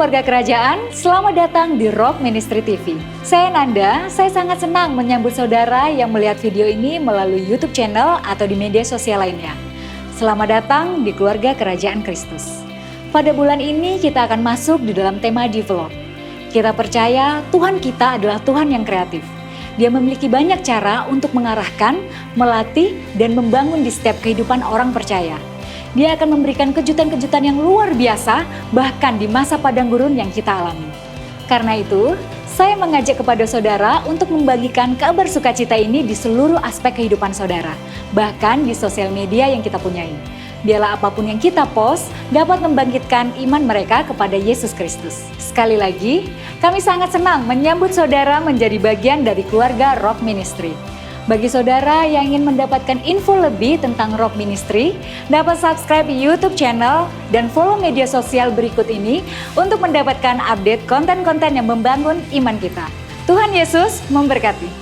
warga kerajaan, selamat datang di Rock Ministry TV. Saya Nanda, saya sangat senang menyambut saudara yang melihat video ini melalui YouTube channel atau di media sosial lainnya. Selamat datang di keluarga kerajaan Kristus. Pada bulan ini kita akan masuk di dalam tema develop. Kita percaya Tuhan kita adalah Tuhan yang kreatif. Dia memiliki banyak cara untuk mengarahkan, melatih, dan membangun di setiap kehidupan orang percaya. Dia akan memberikan kejutan-kejutan yang luar biasa, bahkan di masa padang gurun yang kita alami. Karena itu, saya mengajak kepada saudara untuk membagikan kabar sukacita ini di seluruh aspek kehidupan saudara, bahkan di sosial media yang kita punyai. Biarlah apapun yang kita post dapat membangkitkan iman mereka kepada Yesus Kristus. Sekali lagi, kami sangat senang menyambut saudara menjadi bagian dari keluarga Rock Ministry. Bagi saudara yang ingin mendapatkan info lebih tentang Rock Ministry, dapat subscribe YouTube channel dan follow media sosial berikut ini untuk mendapatkan update konten-konten yang membangun iman kita. Tuhan Yesus memberkati.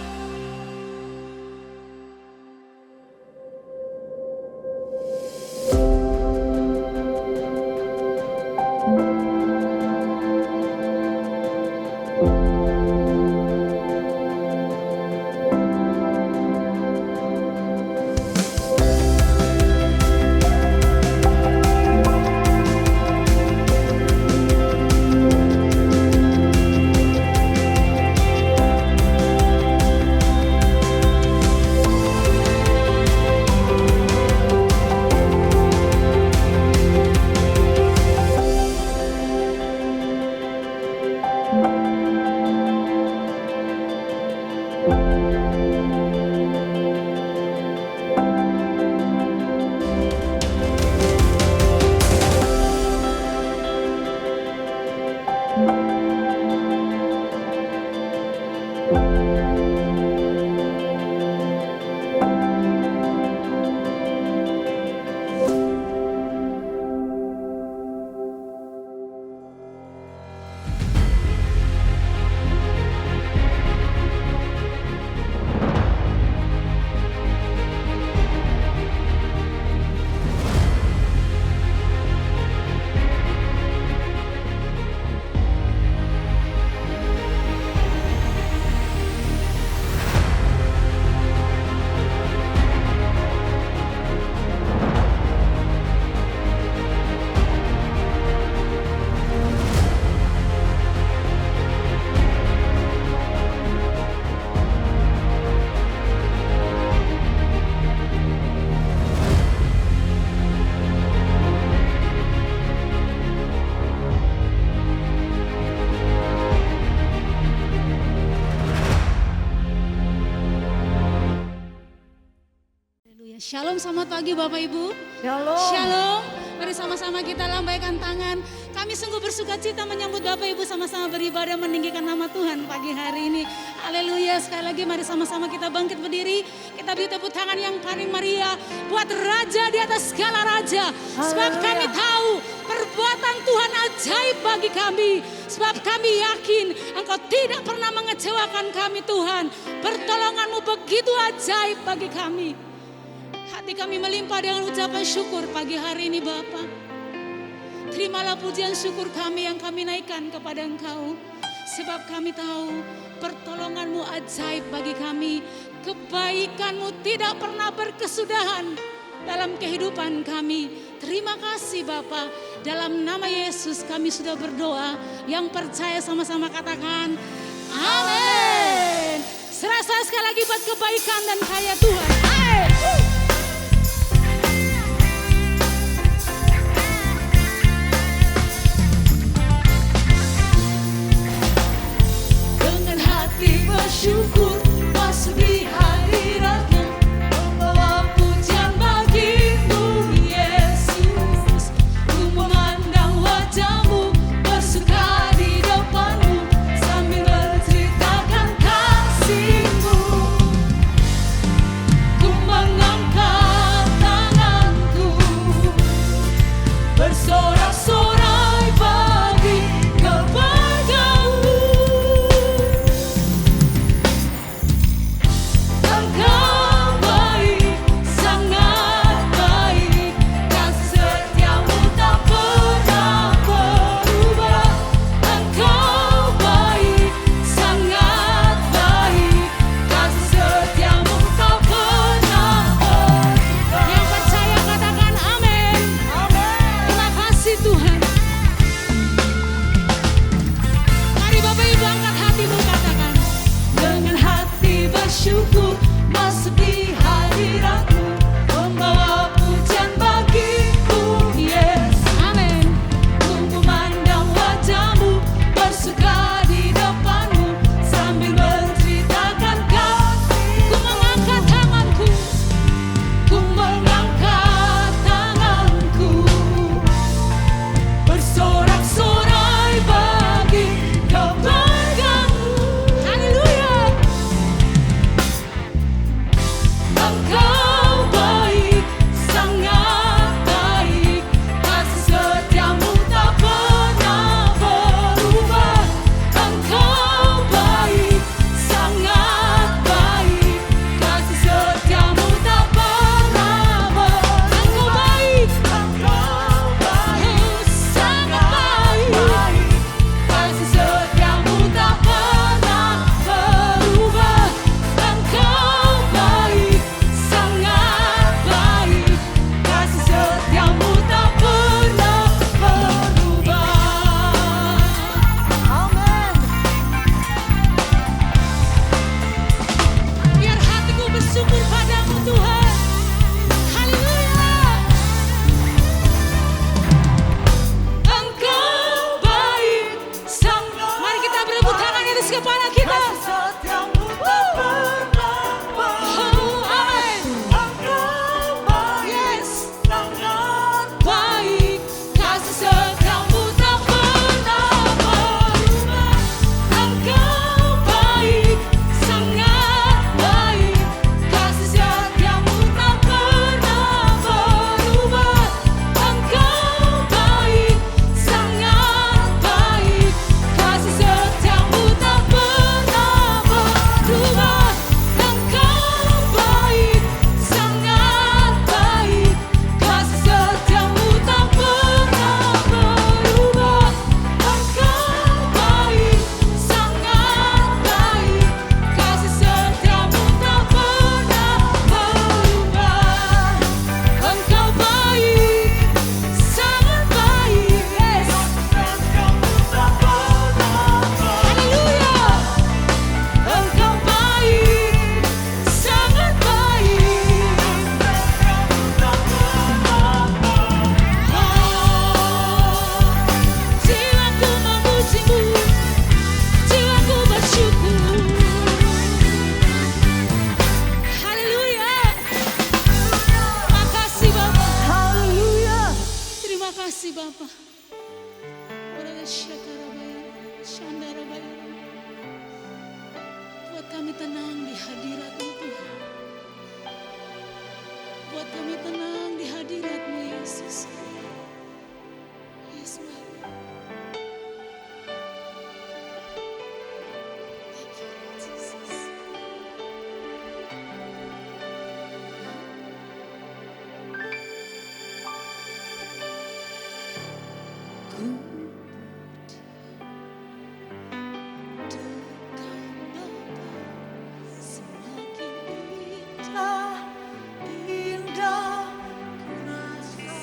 Shalom, selamat pagi Bapak Ibu. Shalom. Shalom. Mari sama-sama kita lambaikan tangan. Kami sungguh bersuka cita menyambut Bapak Ibu sama-sama beribadah meninggikan nama Tuhan pagi hari ini. Haleluya. Sekali lagi mari sama-sama kita bangkit berdiri. Kita beri tepuk tangan yang paling meriah buat Raja di atas segala raja. Sebab kami tahu perbuatan Tuhan ajaib bagi kami. Sebab kami yakin Engkau tidak pernah mengecewakan kami Tuhan. Pertolongan-Mu begitu ajaib bagi kami. Hati kami melimpah dengan ucapan syukur pagi hari ini Bapa. Terimalah pujian syukur kami yang kami naikkan kepada Engkau. Sebab kami tahu pertolongan-Mu ajaib bagi kami. Kebaikan-Mu tidak pernah berkesudahan dalam kehidupan kami. Terima kasih Bapa. Dalam nama Yesus kami sudah berdoa. Yang percaya sama-sama katakan amin. Serasa sekali lagi buat kebaikan dan karya Tuhan. Amin. Bersyukur masuk di hadirat-Mu, membawa pujian bagi-Mu Yesus. Ku memandang wajah-Mu, bersuka di depan-Mu, sambil menceritakan kasih-Mu. Bapa. Ora syakarabaya, syandarabaya. Buat kami tenang di hadirat-Mu Tuhan. Buat kami tenang di hadirat-Mu Yesus. Yes, Bapa. Thank you, Lord Jesus. Ku dekat Bapa, semakin indah, indah ku rasa.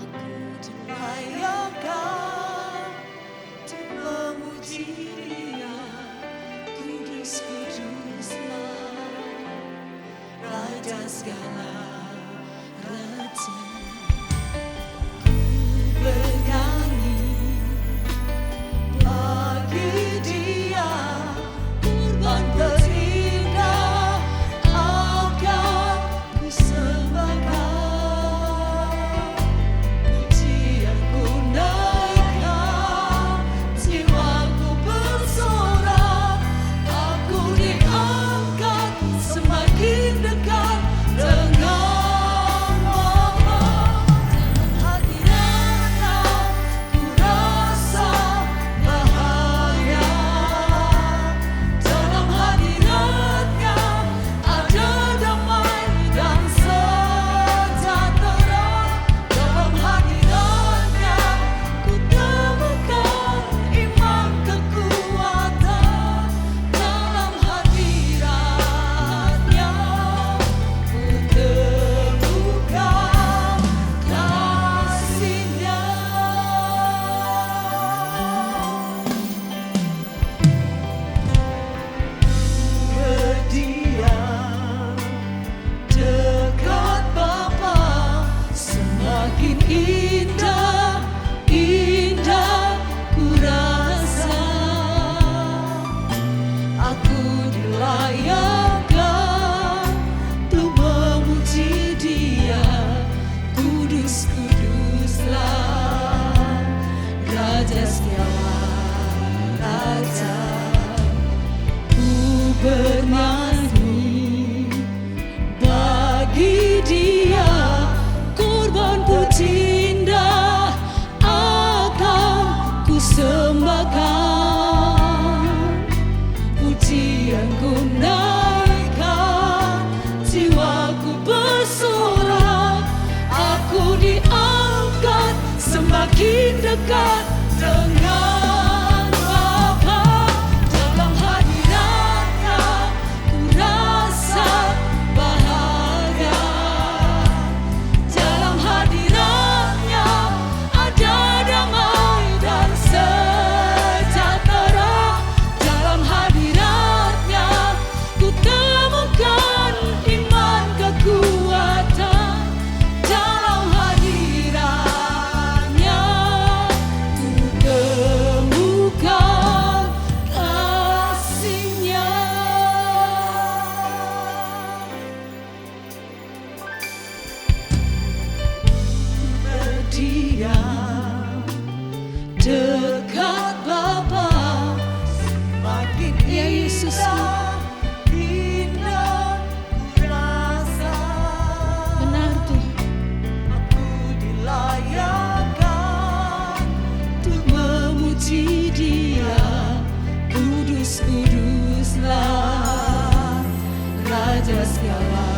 Aku dilayakkan untuk memuji Dia, kudus kuduslah Raja segala raja. Bernyanyi bagi Dia, kurban terindah akan kusembahkan. Pujianku naikkan, jiwaku bersorak, aku diangkat semakin dekat dengan indah, indah ku rasa. Aku dilayakkan untuk memuji Dia, kudus kuduslah Raja segala raja. Ku bernyanyi bagi Dia, kurban puji indah akan kusembahkan. Pujianku naikkan, jiwaku bersorak, aku diangkat semakin dekat dengan Bapa. Dalam hadirat-Nya ku rasa bahagia. Dalam hadirat-Nya ada damai dan sejahtera. Dalam hadirat-Nya ku temukan iman kekuatan. Dalam hadirat-Nya ku temukan kasih-Nya. Berdiam dekat Bapa, semakin ya Yesus, indah ku rasa. Benar Tuhan, aku dilayakkan untuk memuji Dia, kudus kuduslah Raja segala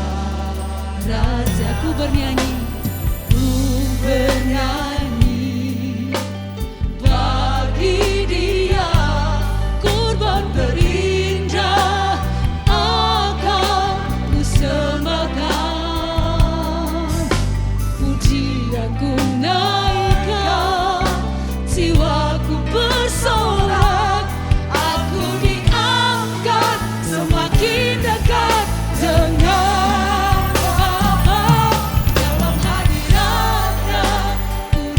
raja. Ku bernyanyi, ku bernyanyi bagi Dia, kurban terindah akan kusembahkan. Pujianku naikkan, jiwaku bersorak, aku diangkat semakin dekat dengan Bapa. Dalam hadirat-Nya ku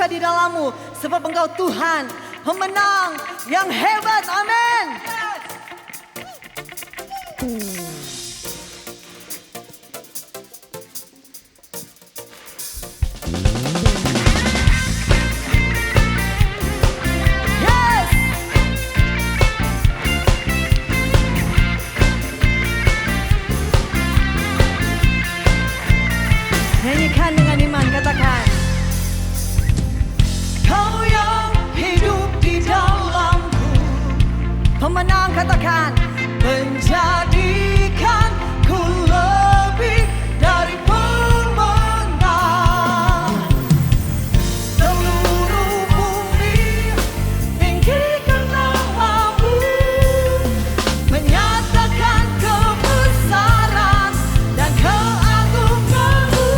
suka di dalam-Mu, sebab Engkau Tuhan, pemenang yang hebat. Amin. Yes. Nyanyikan dengan iman, katakan. Kau yang hidup di dalamku, pemenang, katakan. Menjadikan ku lebih dari pemenang. Seluruh bumi tinggikan nama-Mu, menyatakan kebesaran dan keagungan-Mu.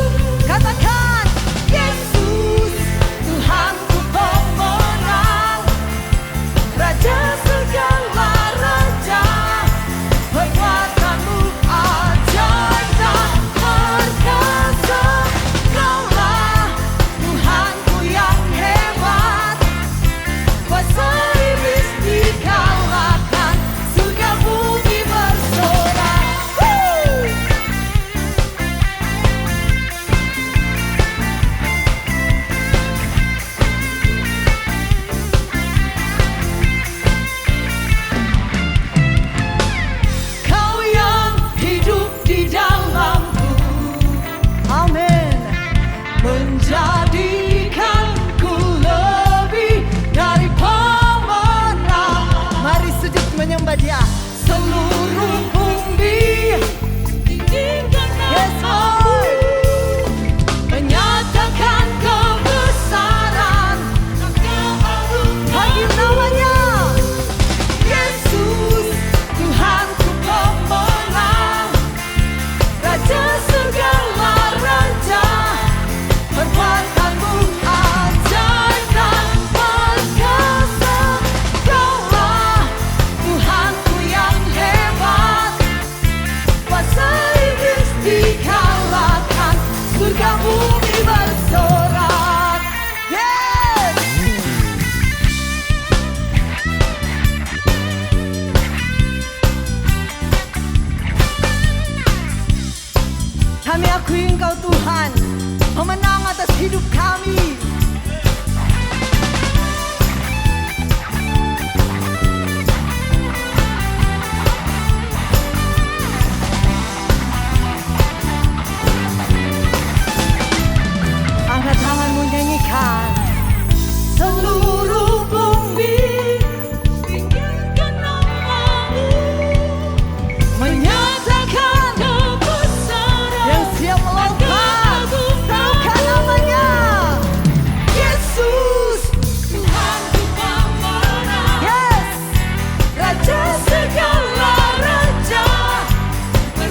Katakan, Yesus, Tuhanku pemenang, Raja segala raja. Kekuatan-Mu ajaib dan perkasa. Kaulah Tuhanku yang hebat, kuasa iblis dikalahkan, surga bumi bersorak. Kau yang hidup di dalamku, amin, menjadikanku lebih dari pemenang. Mari sujud menyembah Dia. Seluruh bumi tinggikan nama-Mu, menyatakan kebesaran dan keagungan-Mu. Panggil namanya, Yesus, Tuhanku pemenang, Raja segala raja. Perbuatan-Mu ajaib dan perkasa. Kaulah Tuhanku yang hebat, kuasa iblis dikalahkan, surga bumi bersorak. Yes. Kami akui Engkau Tuhan, pemenang atas hidup kami. Angkat tanganmu, nyanyikan. Seluruh bumi tinggikan nama-Mu, menyatakan kebesaran yang siap melompat. Tahukan namanya, Yesus, Tuhanku pemenang. Yes, Raja segala raja.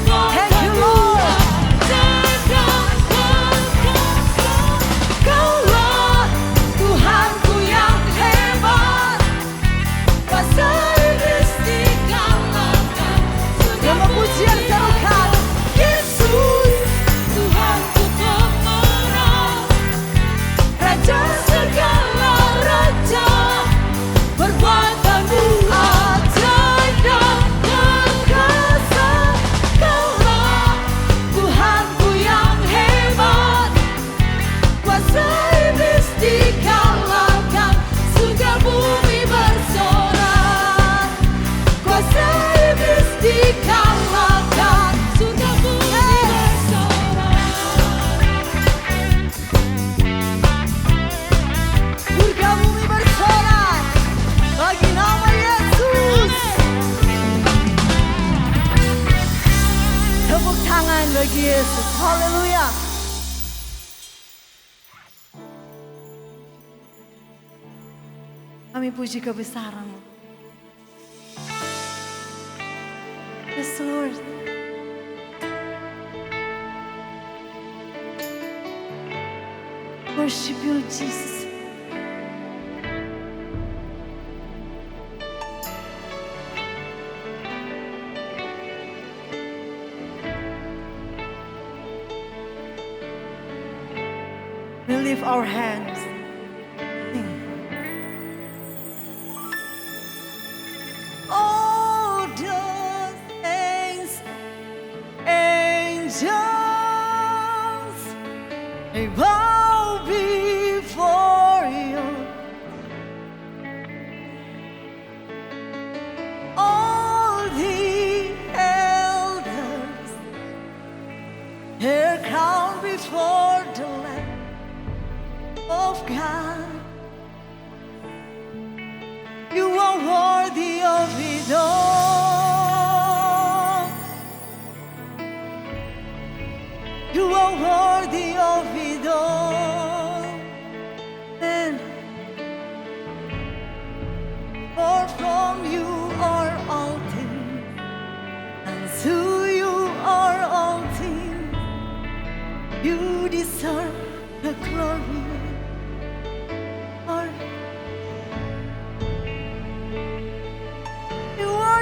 Thank you, Lord. Kaulah Tuhanku yang hebat, kuasa iblis dikalahkan. Yang pujian serukan, Yesus, Tuhanku pemenang, Raja segala raja. Perbuatan-Mu ajaib dan perkasa. Kaulah Tuhanku yang hebat, kuasa iblis dikalahkan, surga bumi bersorak. Kuasa iblis dikalahkan, surga bumi bersorak. Surga bumi bersorak bagi nama Yesus. Tepuk tangan bagi Yesus. Haleluya. Kami puji kebesaran-Mu. Yes, Lord. Worship You, Jesus. We lift our hands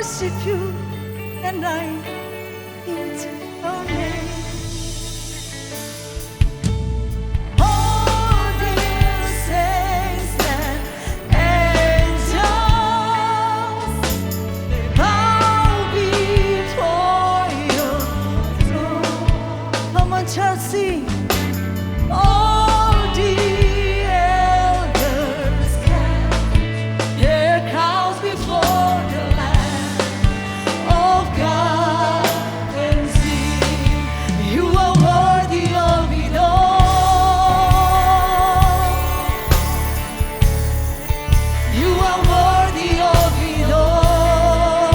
worship you and I into your name. All dear saints and angels, they bow before your throne. Come on, church, sing. All the elders cast their crowns before the Lamb of God and sing, you are worthy of it all. You are worthy of it all.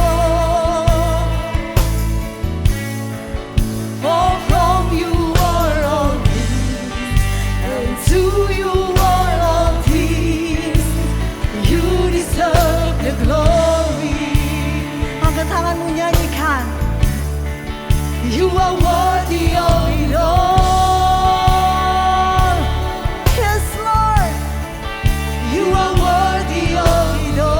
For from you are all things, and to you are all things. You deserve the glory. Angkat tanganmu, nyanyikan. You are worthy of it all. Yes, Lord. You are worthy of it all.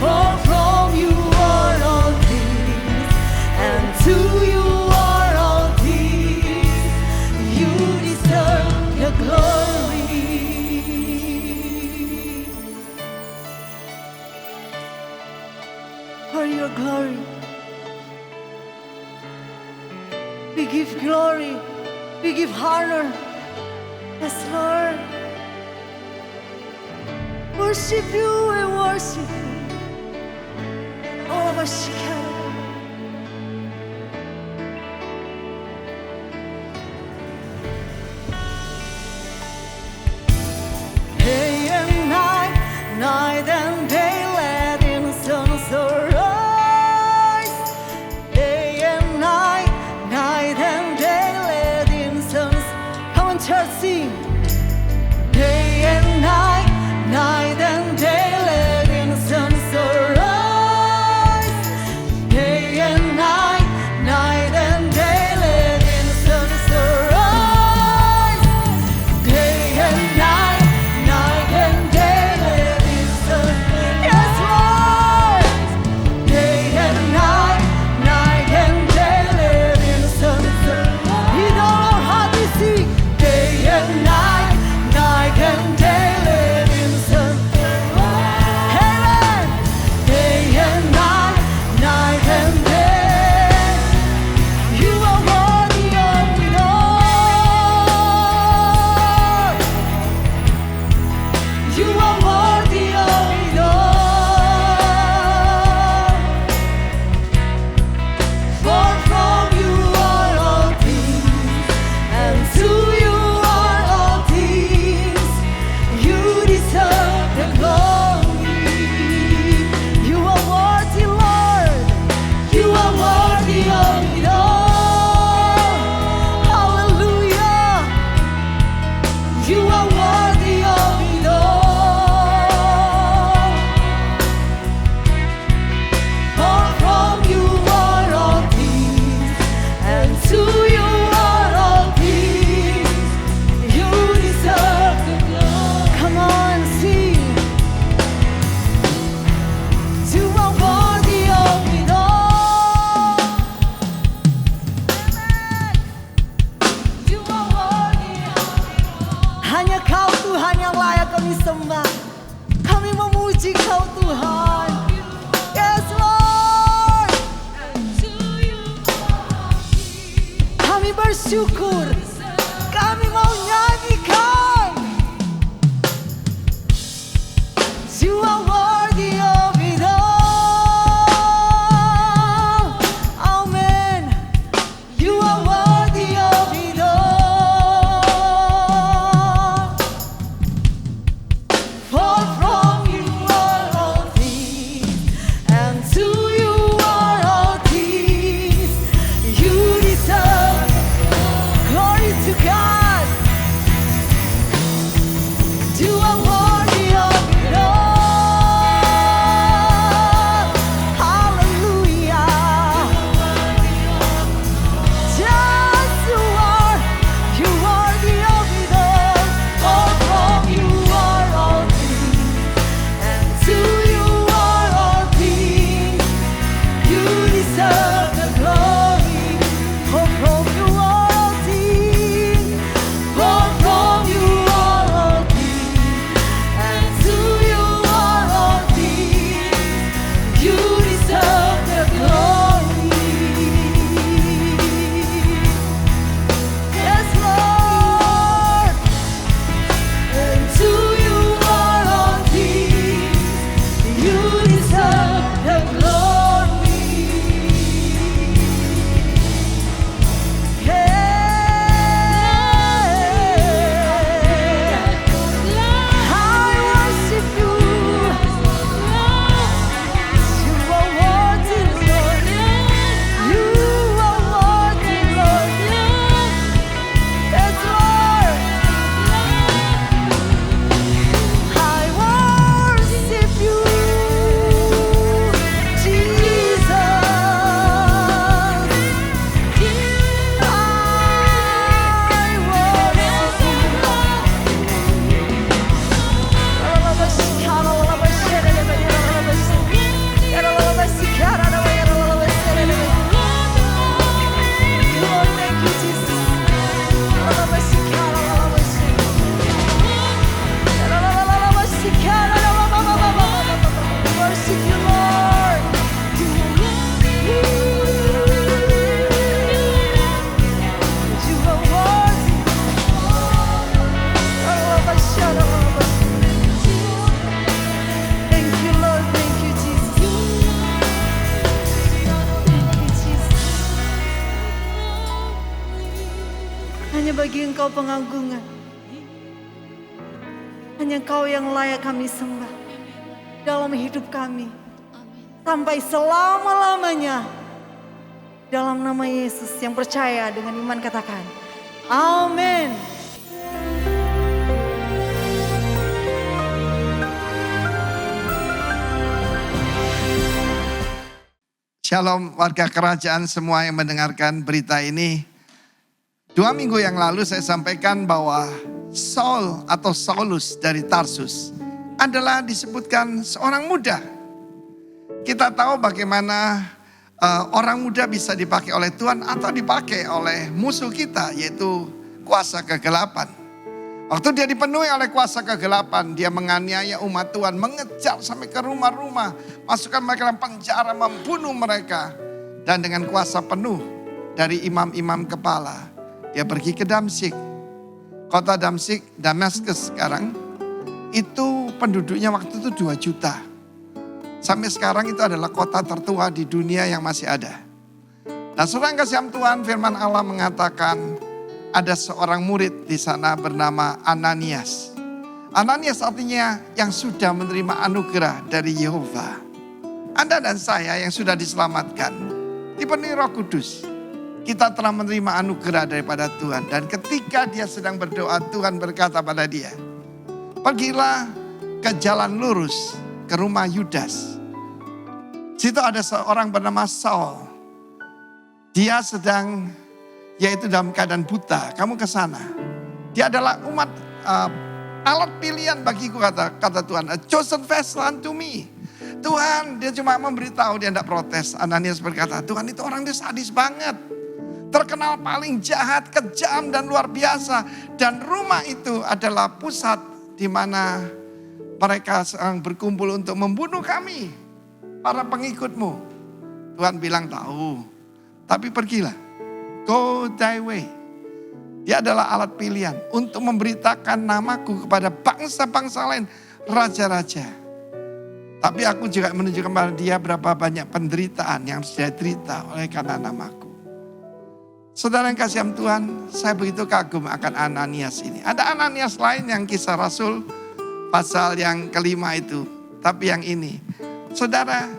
For from you are all things, and to you are all things. You deserve the glory. For your glory, we give glory, we give honor. Yes, Lord. Worship you, we worship you. All of us together. Day and night, night and day, let in sun's arise. Day and night, night and day, let in sun's. Come on, church, sing. Day and night, night and day, let in sun's arise. Day and night, night and day, let in sun's arise. Day and night, night and day, let in sun. Yes, Lord. Day and night, night and day, let in sun. You know how to sing. Day and night, night and day, let in sun. Amen. Day and night, night and day. You are worthy of it all. You are worthy of it all. For from you are all things, and to you are all things. You deserve the glory. You are worthy, Lord. You are worthy of it all. Hallelujah. You are worthy of it all. For from you are all things, and to you are all things. You deserve the glory. Come on, sing. You are worthy of it all. You are worthy of it all. Hanya Kau Tuhan yang layak kami sembah. Kami memuji Kau Tuhan. Yes, Lord. Kami bersyukur. Kami mau nyanyikan. You are worthy of it all. Amen. You are worthy of it all. For from you are all things, and to you are all things. You deserve glory to God. You are worthy of it all. Hallelujah. Just you are worthy of it all. For from you are all things, Engkau pengagungan. Hanya Engkau yang layak kami sembah dalam hidup kami. Sampai selama-lamanya. Dalam nama Yesus yang percaya dengan iman katakan. Amin. Shalom warga kerajaan semua yang mendengarkan berita ini. 2 minggu yang lalu saya sampaikan bahwa Saul atau Saulus dari Tarsus adalah disebutkan seorang muda. Kita tahu bagaimana orang muda bisa dipakai oleh Tuhan atau dipakai oleh musuh kita, yaitu kuasa kegelapan. Waktu dia dipenuhi oleh kuasa kegelapan, dia menganiaya umat Tuhan, mengejar sampai ke rumah-rumah, masukkan mereka dalam penjara, membunuh mereka. Dan dengan kuasa penuh dari imam-imam kepala, dia pergi ke Damsyik. Kota Damsyik, Damaskus sekarang, itu penduduknya waktu itu 2 juta. Sampai sekarang itu adalah kota tertua di dunia yang masih ada. Nah, saudara yang kasih Tuhan, firman Allah mengatakan, ada seorang murid di sana bernama Ananias. Ananias artinya yang sudah menerima anugerah dari Yehova. Anda dan saya yang sudah diselamatkan, dipenuhi Roh Kudus. Kita telah menerima anugerah daripada Tuhan. Dan ketika dia sedang berdoa, Tuhan berkata pada dia, pergilah ke jalan lurus ke rumah Yudas. Situ ada seorang bernama Saul. Dia sedang yaitu dalam keadaan buta, kamu ke sana. Dia adalah umat alat pilihan bagiku kata Tuhan. A chosen vessel unto me. Tuhan, dia cuma memberitahu, dia tidak protes. Ananias berkata, Tuhan itu orang dia sadis banget. Terkenal paling jahat, kejam dan luar biasa. Dan rumah itu adalah pusat di mana mereka sedang berkumpul untuk membunuh kami, para pengikutmu. Tuhan bilang tahu, tapi pergilah. Go thy way. Dia adalah alat pilihan untuk memberitakan namaku kepada bangsa-bangsa lain, raja-raja. Tapi aku juga menunjukkan kepada dia berapa banyak penderitaan yang sudah derita oleh karena namaku. Saudara yang kasih Tuhan, saya begitu kagum akan Ananias ini. Ada Ananias lain yang kisah Rasul pasal yang kelima itu. Tapi yang ini, saudara,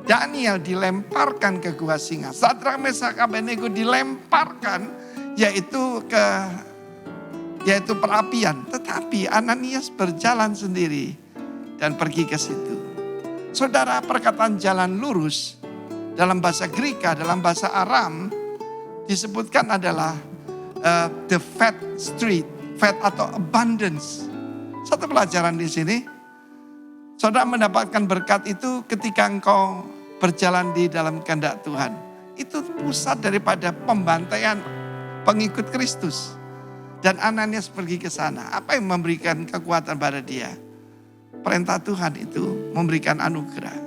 Daniel dilemparkan ke gua singa. Sadrak, Mesak, Abednego dilemparkan yaitu perapian. Tetapi Ananias berjalan sendiri dan pergi ke situ. Saudara, perkataan jalan lurus dalam bahasa Greka, dalam bahasa Aram disebutkan adalah the fat street, fat atau abundance. Satu pelajaran di sini, saudara mendapatkan berkat itu ketika engkau berjalan di dalam kehendak Tuhan. Itu pusat daripada pembantaian pengikut Kristus. Dan Ananias pergi ke sana. Apa yang memberikan kekuatan pada dia? Perintah Tuhan itu memberikan anugerah.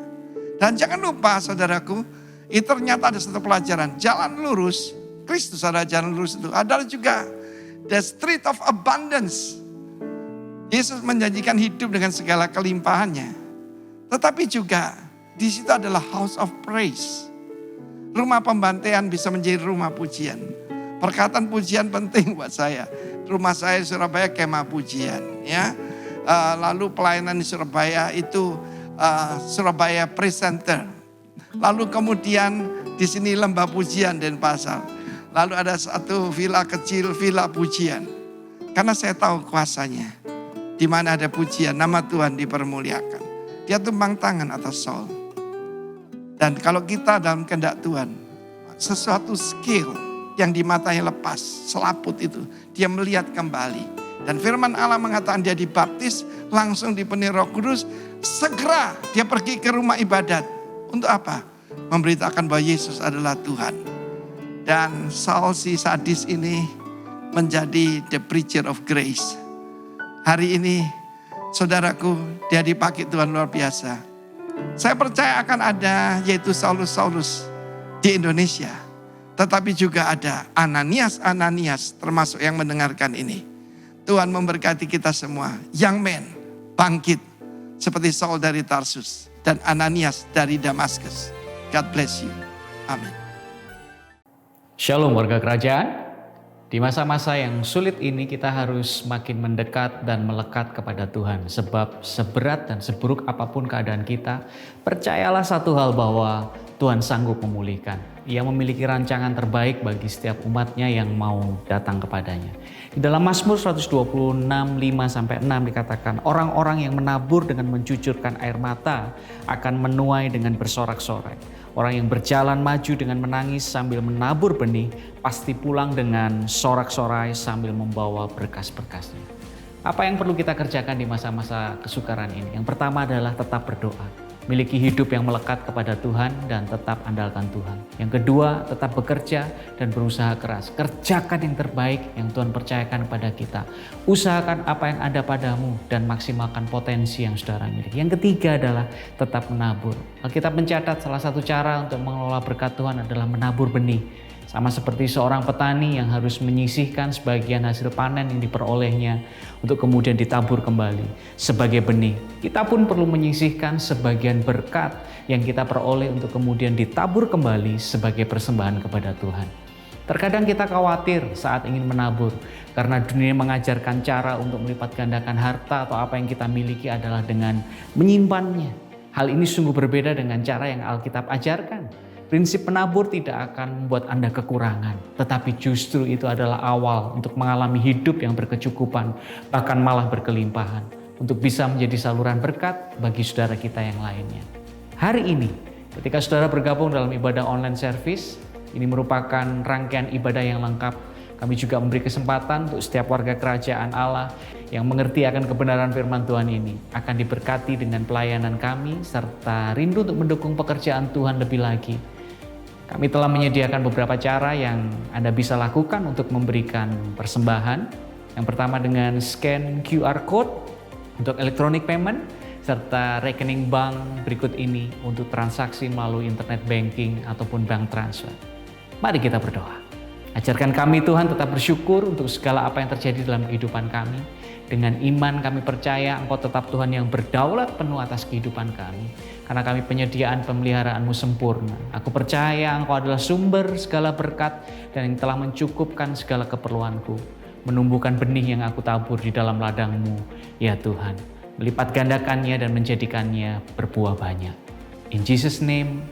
Dan jangan lupa saudaraku, itu ternyata ada satu pelajaran. Jalan lurus, Kristus adalah jalan lurus itu. Adalah juga the street of abundance. Yesus menjanjikan hidup dengan segala kelimpahannya. Tetapi juga di situ adalah house of praise. Rumah pembantaian bisa menjadi rumah pujian. Perkataan pujian penting buat saya. Rumah saya di Surabaya kemah pujian, ya. Lalu pelayanan di Surabaya itu Surabaya Praise Center. Lalu kemudian di sini lembah pujian Denpasar. Lalu ada satu villa kecil, villa pujian. Karena saya tahu kuasanya. Di mana ada pujian, nama Tuhan dipermuliakan. Dia tumpang tangan atas Saul. Dan kalau kita dalam kehendak Tuhan, sesuatu skill yang di matanya lepas, selaput itu, dia melihat kembali. Dan firman Allah mengatakan dia dibaptis, langsung dipenuhi Roh Kudus, segera dia pergi ke rumah ibadat. Untuk apa? Memberitakan bahwa Yesus adalah Tuhan. Dan Saul si sadis ini menjadi the preacher of grace. Hari ini, saudaraku, dia dipakai Tuhan luar biasa. Saya percaya akan ada yaitu Saulus-Saulus di Indonesia. Tetapi juga ada Ananias-Ananias termasuk yang mendengarkan ini. Tuhan memberkati kita semua. Young men bangkit seperti Saul dari Tarsus dan Ananias dari Damaskus. God bless you. Amin. Shalom warga kerajaan. Di masa-masa yang sulit ini kita harus makin mendekat dan melekat kepada Tuhan. Sebab seberat dan seburuk apapun keadaan kita, percayalah satu hal bahwa Tuhan sanggup memulihkan. Ia memiliki rancangan terbaik bagi setiap umatnya yang mau datang kepadanya. Di dalam Mazmur 126, 5-6 dikatakan, orang-orang yang menabur dengan mencucurkan air mata akan menuai dengan bersorak-sorai. Orang yang berjalan maju dengan menangis sambil menabur benih, pasti pulang dengan sorak-sorai sambil membawa berkas-berkasnya. Apa yang perlu kita kerjakan di masa-masa kesukaran ini? Yang pertama adalah tetap berdoa. Miliki hidup yang melekat kepada Tuhan dan tetap andalkan Tuhan. Yang kedua, tetap bekerja dan berusaha keras. Kerjakan yang terbaik yang Tuhan percayakan kepada kita. Usahakan apa yang ada padamu dan maksimalkan potensi yang saudara miliki. Yang ketiga adalah tetap menabur. Alkitab mencatat salah satu cara untuk mengelola berkat Tuhan adalah menabur benih. Sama seperti seorang petani yang harus menyisihkan sebagian hasil panen yang diperolehnya untuk kemudian ditabur kembali sebagai benih. Kita pun perlu menyisihkan sebagian berkat yang kita peroleh untuk kemudian ditabur kembali sebagai persembahan kepada Tuhan. Terkadang kita khawatir saat ingin menabur karena dunia mengajarkan cara untuk melipat gandakan harta atau apa yang kita miliki adalah dengan menyimpannya. Hal ini sungguh berbeda dengan cara yang Alkitab ajarkan. Prinsip menabur tidak akan membuat Anda kekurangan, tetapi justru itu adalah awal untuk mengalami hidup yang berkecukupan, bahkan malah berkelimpahan, untuk bisa menjadi saluran berkat bagi saudara kita yang lainnya. Hari ini, ketika saudara bergabung dalam ibadah online service, ini merupakan rangkaian ibadah yang lengkap. Kami juga memberi kesempatan untuk setiap warga kerajaan Allah yang mengerti akan kebenaran firman Tuhan ini akan diberkati dengan pelayanan kami serta rindu untuk mendukung pekerjaan Tuhan lebih lagi. Kami telah menyediakan beberapa cara yang Anda bisa lakukan untuk memberikan persembahan. Yang pertama dengan scan QR Code untuk electronic payment, serta rekening bank berikut ini untuk transaksi melalui internet banking ataupun bank transfer. Mari kita berdoa. Ajarkan kami Tuhan tetap bersyukur untuk segala apa yang terjadi dalam kehidupan kami. Dengan iman kami percaya Engkau tetap Tuhan yang berdaulat penuh atas kehidupan kami. Karena kami penyediaan pemeliharaan-Mu sempurna. Aku percaya Engkau adalah sumber segala berkat dan yang telah mencukupkan segala keperluanku. Menumbuhkan benih yang aku tabur di dalam ladang-Mu, ya Tuhan. Melipat gandakannya dan menjadikannya berbuah banyak. In Jesus' name,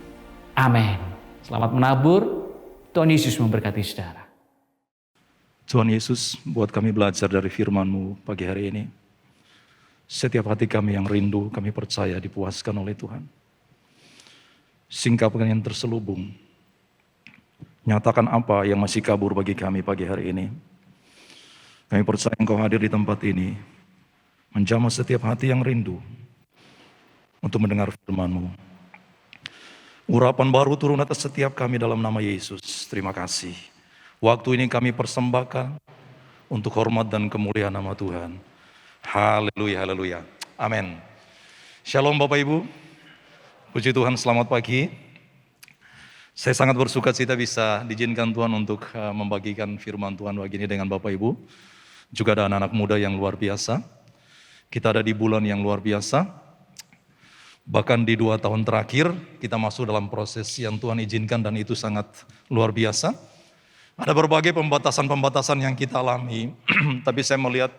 amen. Selamat menabur. Tuhan Yesus memberkati saudara. Tuhan Yesus, buat kami belajar dari firman-Mu pagi hari ini. Setiap hati kami yang rindu, kami percaya dipuaskan oleh Tuhan. Singkapkan yang terselubung. Nyatakan apa yang masih kabur bagi kami pagi hari ini. Kami percaya Engkau hadir di tempat ini, menjamah setiap hati yang rindu untuk mendengar firman-Mu. Urapan baru turun atas setiap kami dalam nama Yesus. Terima kasih. Waktu ini kami persembahkan untuk hormat dan kemuliaan nama Tuhan. Haleluya, haleluya. Amin. Shalom Bapak Ibu. Puji Tuhan, selamat pagi. Saya sangat bersuka cita bisa diizinkan Tuhan untuk membagikan firman Tuhan pagi ini dengan Bapak Ibu. Juga ada anak-anak muda yang luar biasa. Kita ada di bulan yang luar biasa. Bahkan di 2 tahun terakhir kita masuk dalam proses yang Tuhan izinkan dan itu sangat luar biasa. Ada berbagai pembatasan-pembatasan yang kita alami, tapi saya melihat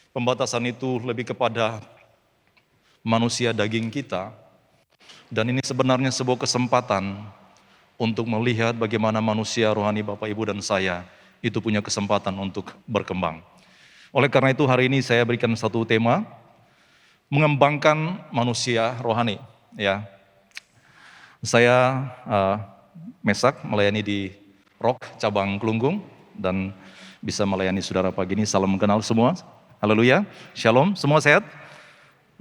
pembatasan itu lebih kepada manusia daging kita. Dan ini sebenarnya sebuah kesempatan untuk melihat bagaimana manusia rohani Bapak Ibu dan saya itu punya kesempatan untuk berkembang. Oleh karena itu hari ini saya berikan satu tema, mengembangkan manusia rohani. Ya, saya Mesak melayani di Rock cabang Kelunggung dan bisa melayani saudara pagi ini. Salam kenal semua. Haleluya. Shalom. Semua sehat?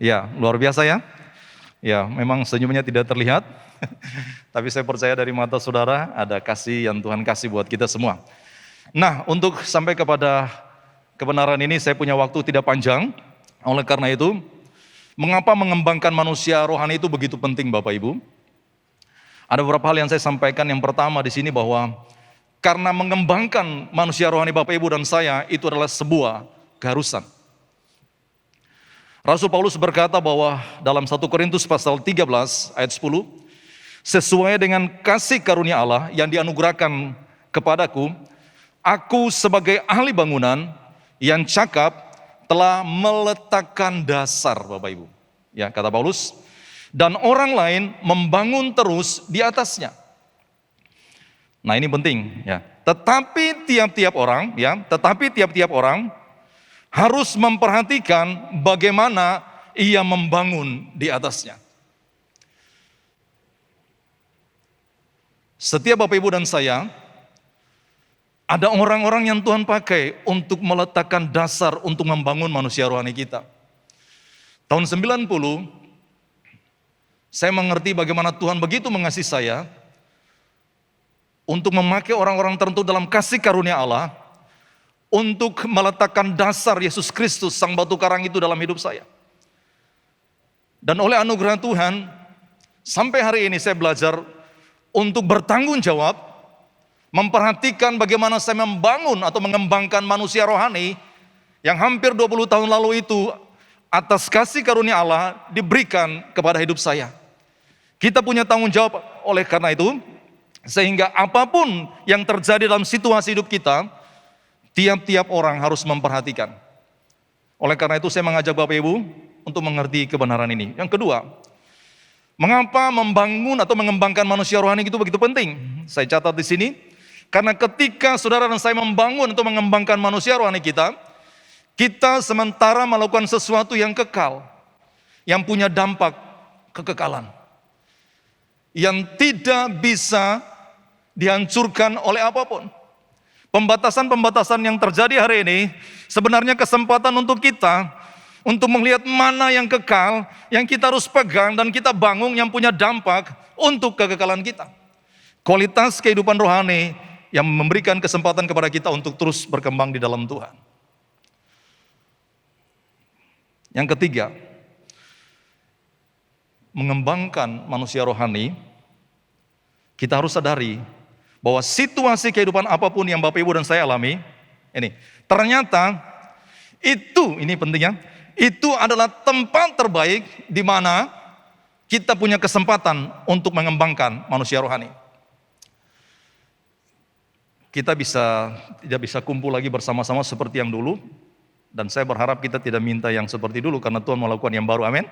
Ya, luar biasa ya. Ya, memang senyumnya tidak terlihat. Tapi saya percaya dari mata saudara ada kasih yang Tuhan kasih buat kita semua. Nah, untuk sampai kepada kebenaran ini saya punya waktu tidak panjang. Oleh karena itu, mengapa mengembangkan manusia rohani itu begitu penting Bapak Ibu? Ada beberapa hal yang saya sampaikan. Yang pertama di sini bahwa karena mengembangkan manusia rohani Bapak Ibu dan saya itu adalah sebuah keharusan. Rasul Paulus berkata bahwa dalam 1 Korintus pasal 13 ayat 10, sesuai dengan kasih karunia Allah yang dianugerahkan kepadaku, Aku sebagai ahli bangunan yang cakap telah meletakkan dasar, Bapak Ibu. Ya, kata Paulus, dan orang lain membangun terus di atasnya. Nah, ini penting ya. Tetapi tiap-tiap orang harus memperhatikan bagaimana ia membangun di atasnya. Setiap Bapak Ibu dan saya, ada orang-orang yang Tuhan pakai untuk meletakkan dasar untuk membangun manusia rohani kita. Tahun 90, saya mengerti bagaimana Tuhan begitu mengasihi saya untuk memakai orang-orang tertentu dalam kasih karunia Allah untuk meletakkan dasar Yesus Kristus, Sang Batu Karang itu dalam hidup saya. Dan oleh anugerah Tuhan, sampai hari ini saya belajar untuk bertanggung jawab, memperhatikan bagaimana saya membangun atau mengembangkan manusia rohani yang hampir 20 tahun lalu itu atas kasih karunia Allah diberikan kepada hidup saya. Kita punya tanggung jawab oleh karena itu, sehingga apapun yang terjadi dalam situasi hidup kita, tiap-tiap orang harus memperhatikan. Oleh karena itu saya mengajak Bapak Ibu untuk mengerti kebenaran ini. Yang kedua, mengapa membangun atau mengembangkan manusia rohani itu begitu penting? Saya catat di sini, karena ketika saudara dan saya membangun atau mengembangkan manusia rohani kita sementara melakukan sesuatu yang kekal, yang punya dampak kekekalan, yang tidak bisa dihancurkan oleh apapun. Pembatasan-pembatasan yang terjadi hari ini sebenarnya kesempatan untuk kita untuk melihat mana yang kekal, yang kita harus pegang dan kita bangun yang punya dampak untuk kekekalan kita. Kualitas kehidupan rohani yang memberikan kesempatan kepada kita untuk terus berkembang di dalam Tuhan. Yang ketiga, mengembangkan manusia rohani, kita harus sadari bahwa situasi kehidupan apapun yang Bapak Ibu dan saya alami, ternyata ini pentingnya, itu adalah tempat terbaik di mana kita punya kesempatan untuk mengembangkan manusia rohani. Kita tidak bisa kumpul lagi bersama-sama seperti yang dulu, dan saya berharap kita tidak minta yang seperti dulu karena Tuhan melakukan yang baru, amin.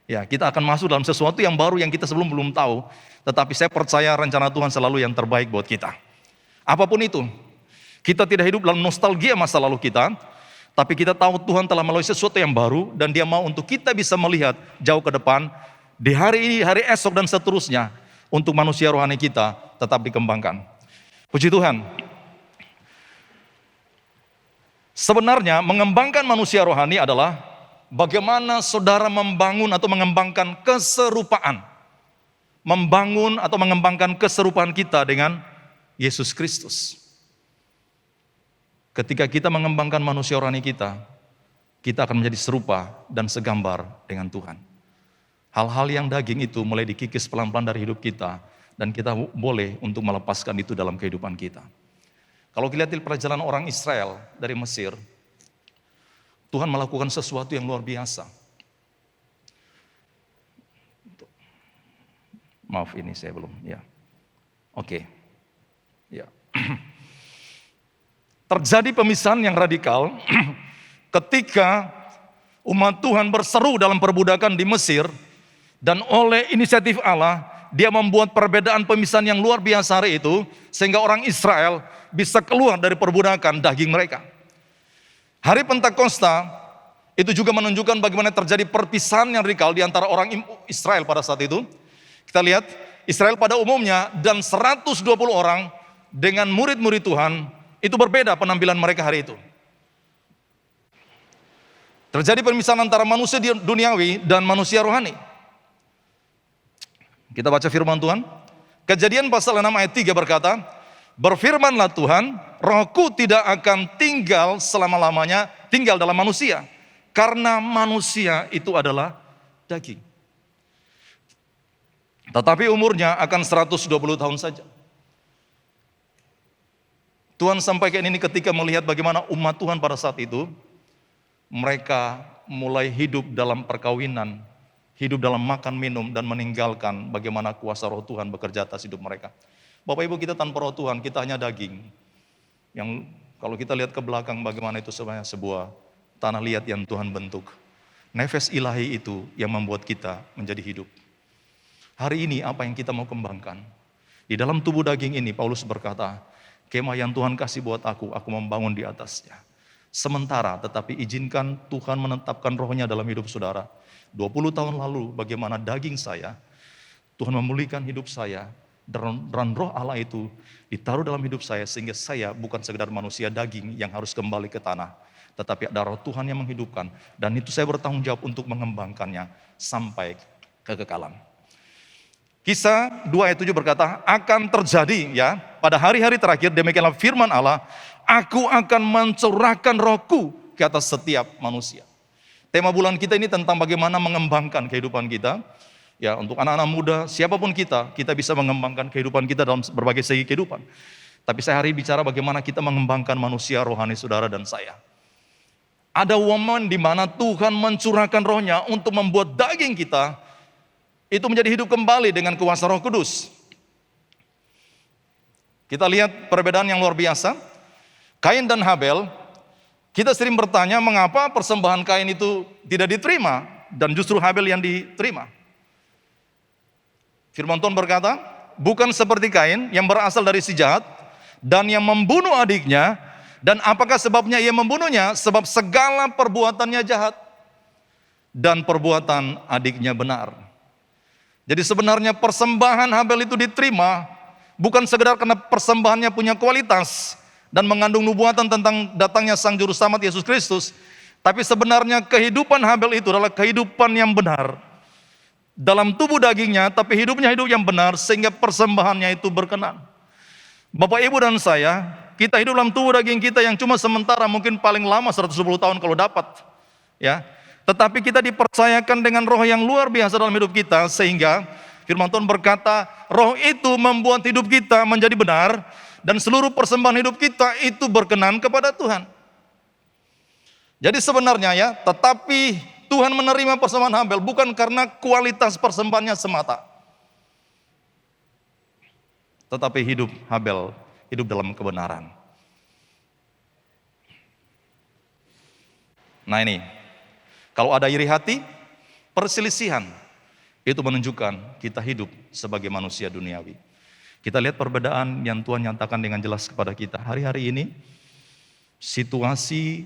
Ya, kita akan masuk dalam sesuatu yang baru yang kita sebelum belum tahu, tetapi saya percaya rencana Tuhan selalu yang terbaik buat kita. Apapun itu, kita tidak hidup dalam nostalgia masa lalu kita, tapi kita tahu Tuhan telah melalui sesuatu yang baru dan Dia mau untuk kita bisa melihat jauh ke depan di hari ini, hari esok dan seterusnya untuk manusia rohani kita tetap dikembangkan. Puji Tuhan. Sebenarnya mengembangkan manusia rohani adalah bagaimana saudara membangun atau mengembangkan keserupaan. Membangun atau mengembangkan keserupaan kita dengan Yesus Kristus. Ketika kita mengembangkan manusia rohani kita akan menjadi serupa dan segambar dengan Tuhan. Hal-hal yang daging itu mulai dikikis pelan-pelan dari hidup kita, dan kita boleh untuk melepaskan itu dalam kehidupan kita. Kalau kita lihat perjalanan orang Israel dari Mesir, Tuhan melakukan sesuatu yang luar biasa. Maaf, ini saya belum, ya. Oke. Ya. Terjadi pemisahan yang radikal ketika umat Tuhan berseru dalam perbudakan di Mesir, dan oleh inisiatif Allah, Dia membuat perbedaan pemisahan yang luar biasa hari itu, sehingga orang Israel bisa keluar dari perbudakan daging mereka. Hari Pentakosta itu juga menunjukkan bagaimana terjadi perpisahan yang radikal di antara orang Israel pada saat itu. Kita lihat Israel pada umumnya dan 120 orang dengan murid-murid Tuhan, itu berbeda penampilan mereka hari itu. Terjadi permisahan antara manusia duniawi dan manusia rohani. Kita baca firman Tuhan. Kejadian pasal 6 ayat 3 berkata, berfirmanlah Tuhan, rohku tidak akan tinggal selama-lamanya tinggal dalam manusia, karena manusia itu adalah daging. Tetapi umurnya akan 120 tahun saja. Tuhan sampaikan ini ketika melihat bagaimana umat Tuhan pada saat itu, mereka mulai hidup dalam perkawinan, hidup dalam makan minum, dan meninggalkan bagaimana kuasa roh Tuhan bekerja atas hidup mereka. Bapak Ibu, kita tanpa roh Tuhan, kita hanya daging. Yang kalau kita lihat ke belakang bagaimana itu sebenarnya sebuah tanah liat yang Tuhan bentuk. Nefes ilahi itu yang membuat kita menjadi hidup. Hari ini apa yang kita mau kembangkan? Di dalam tubuh daging ini Paulus berkata, kemah yang Tuhan kasih buat aku membangun di atasnya. Sementara tetapi izinkan Tuhan menetapkan rohnya dalam hidup saudara. 20 tahun lalu bagaimana daging saya, Tuhan memulihkan hidup saya. Dan roh Allah itu ditaruh dalam hidup saya sehingga saya bukan sekedar manusia daging yang harus kembali ke tanah. Tetapi ada roh Tuhan yang menghidupkan. Dan itu saya bertanggung jawab untuk mengembangkannya sampai kekekalan. Kisah 2 ayat 7 berkata, akan terjadi ya pada hari-hari terakhir, demikianlah firman Allah, aku akan mencurahkan rohku ke atas setiap manusia. Tema bulan kita ini tentang bagaimana mengembangkan kehidupan kita. Ya, untuk anak-anak muda, siapapun kita bisa mengembangkan kehidupan kita dalam berbagai segi kehidupan. Tapi saya hari bicara bagaimana kita mengembangkan manusia rohani saudara dan saya. Ada momen di mana Tuhan mencurahkan rohnya untuk membuat daging kita itu menjadi hidup kembali dengan kuasa Roh Kudus. Kita lihat perbedaan yang luar biasa. Kain dan Habel, kita sering bertanya mengapa persembahan Kain itu tidak diterima dan justru Habel yang diterima. Firman Tuhan berkata, bukan seperti Kain yang berasal dari si jahat dan yang membunuh adiknya. Dan apakah sebabnya ia membunuhnya? Sebab segala perbuatannya jahat dan perbuatan adiknya benar. Jadi sebenarnya persembahan Habel itu diterima bukan sekedar karena persembahannya punya kualitas dan mengandung nubuatan tentang datangnya Sang Juru Selamat Yesus Kristus. Tapi sebenarnya kehidupan Habel itu adalah kehidupan yang benar. Dalam tubuh dagingnya, tapi hidupnya hidup yang benar sehingga persembahannya itu berkenan. Bapak, Ibu, dan saya, kita hidup dalam tubuh daging kita yang cuma sementara, mungkin paling lama 110 tahun kalau dapat. Ya. Tetapi kita dipercayakan dengan roh yang luar biasa dalam hidup kita, sehingga firman Tuhan berkata, roh itu membuat hidup kita menjadi benar, dan seluruh persembahan hidup kita itu berkenan kepada Tuhan. Jadi sebenarnya ya, tetapi Tuhan menerima persembahan Habel bukan karena kualitas persembahannya semata. Tetapi hidup Habel, hidup dalam kebenaran. Nah ini, kalau ada iri hati, perselisihan, itu menunjukkan kita hidup sebagai manusia duniawi. Kita lihat perbedaan yang Tuhan nyatakan dengan jelas kepada kita. Hari-hari ini, situasi,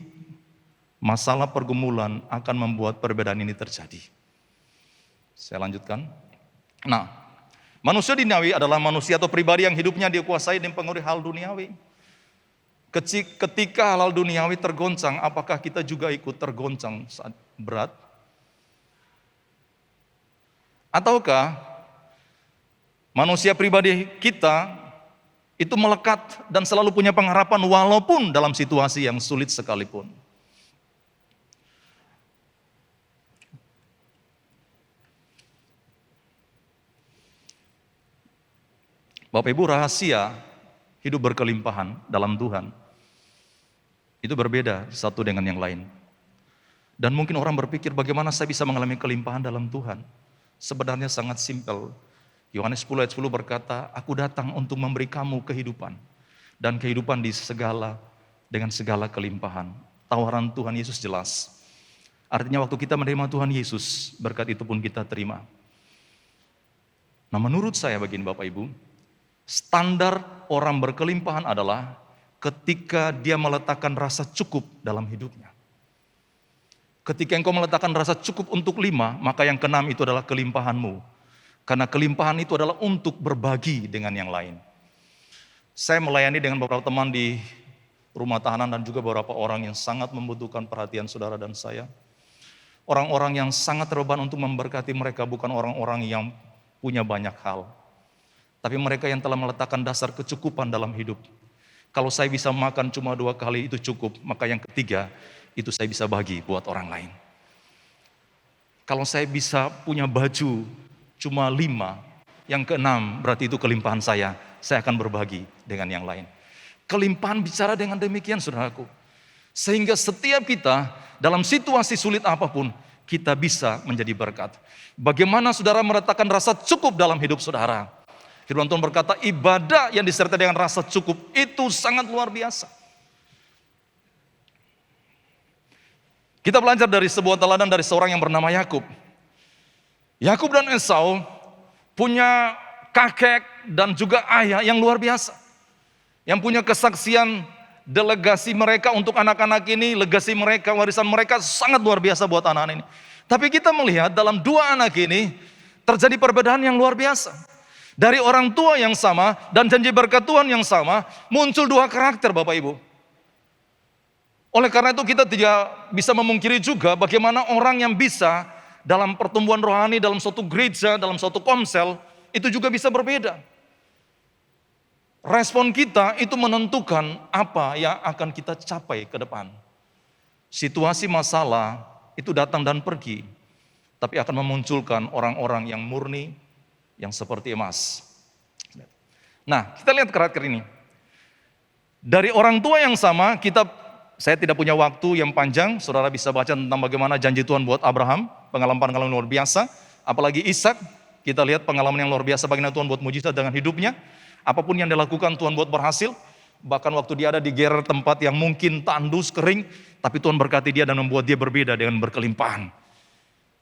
masalah pergumulan akan membuat perbedaan ini terjadi. Saya lanjutkan. Nah, manusia duniawi adalah manusia atau pribadi yang hidupnya dikuasai dan dipengaruhi hal duniawi. Ketika hal duniawi tergoncang, apakah kita juga ikut tergoncang saat berat? Ataukah manusia pribadi kita itu melekat dan selalu punya pengharapan walaupun dalam situasi yang sulit sekalipun? Bapak Ibu, rahasia hidup berkelimpahan dalam Tuhan itu berbeda satu dengan yang lain. Dan mungkin orang berpikir bagaimana saya bisa mengalami kelimpahan dalam Tuhan. Sebenarnya sangat simpel. Yohanes 10 ayat 10 berkata, aku datang untuk memberi kamu kehidupan. Dan kehidupan dengan segala kelimpahan. Tawaran Tuhan Yesus jelas. Artinya waktu kita menerima Tuhan Yesus, berkat itu pun kita terima. Nah, menurut saya begini Bapak Ibu, standar orang berkelimpahan adalah ketika dia meletakkan rasa cukup dalam hidupnya. Ketika engkau meletakkan rasa cukup untuk 5, maka yang ke-6 itu adalah kelimpahanmu. Karena kelimpahan itu adalah untuk berbagi dengan yang lain. Saya melayani dengan beberapa teman di rumah tahanan dan juga beberapa orang yang sangat membutuhkan perhatian saudara dan saya. Orang-orang yang sangat terbeban untuk memberkati mereka bukan orang-orang yang punya banyak hal. Tapi mereka yang telah meletakkan dasar kecukupan dalam hidup. Kalau saya bisa makan cuma 2 kali itu cukup, maka yang ketiga itu saya bisa bagi buat orang lain. Kalau saya bisa punya baju cuma 5, yang ke-6 berarti itu kelimpahan saya akan berbagi dengan yang lain. Kelimpahan bicara dengan demikian saudaraku. Sehingga setiap kita dalam situasi sulit apapun, kita bisa menjadi berkat. Bagaimana saudara meletakkan rasa cukup dalam hidup saudara? Firman Tuhan berkata, ibadah yang disertai dengan rasa cukup itu sangat luar biasa. Kita belajar dari sebuah teladan dari seorang yang bernama Yakub. Yakub dan Esau punya kakek dan juga ayah yang luar biasa. Yang punya kesaksian delegasi mereka untuk anak-anak ini, legasi mereka, warisan mereka sangat luar biasa buat anak-anak ini. Tapi kita melihat dalam dua anak ini terjadi perbedaan yang luar biasa. Dari orang tua yang sama dan janji berkat Tuhan yang sama, muncul dua karakter Bapak Ibu. Oleh karena itu kita tidak bisa memungkiri juga bagaimana orang yang bisa dalam pertumbuhan rohani, dalam suatu gereja, dalam suatu komsel, itu juga bisa berbeda. Respon kita itu menentukan apa yang akan kita capai ke depan. Situasi masalah itu datang dan pergi, tapi akan memunculkan orang-orang yang murni, yang seperti emas. Nah, kita lihat karakter ini. Dari orang tua yang sama, saya tidak punya waktu yang panjang, saudara bisa baca tentang bagaimana janji Tuhan buat Abraham, pengalaman-pengalaman luar biasa, apalagi Ishak, kita lihat pengalaman yang luar biasa bagaimana Tuhan buat mujizat dengan hidupnya, apapun yang dilakukan Tuhan buat berhasil, bahkan waktu dia ada di Gerar tempat yang mungkin tandus, kering, tapi Tuhan berkati dia dan membuat dia berbeda dengan berkelimpahan.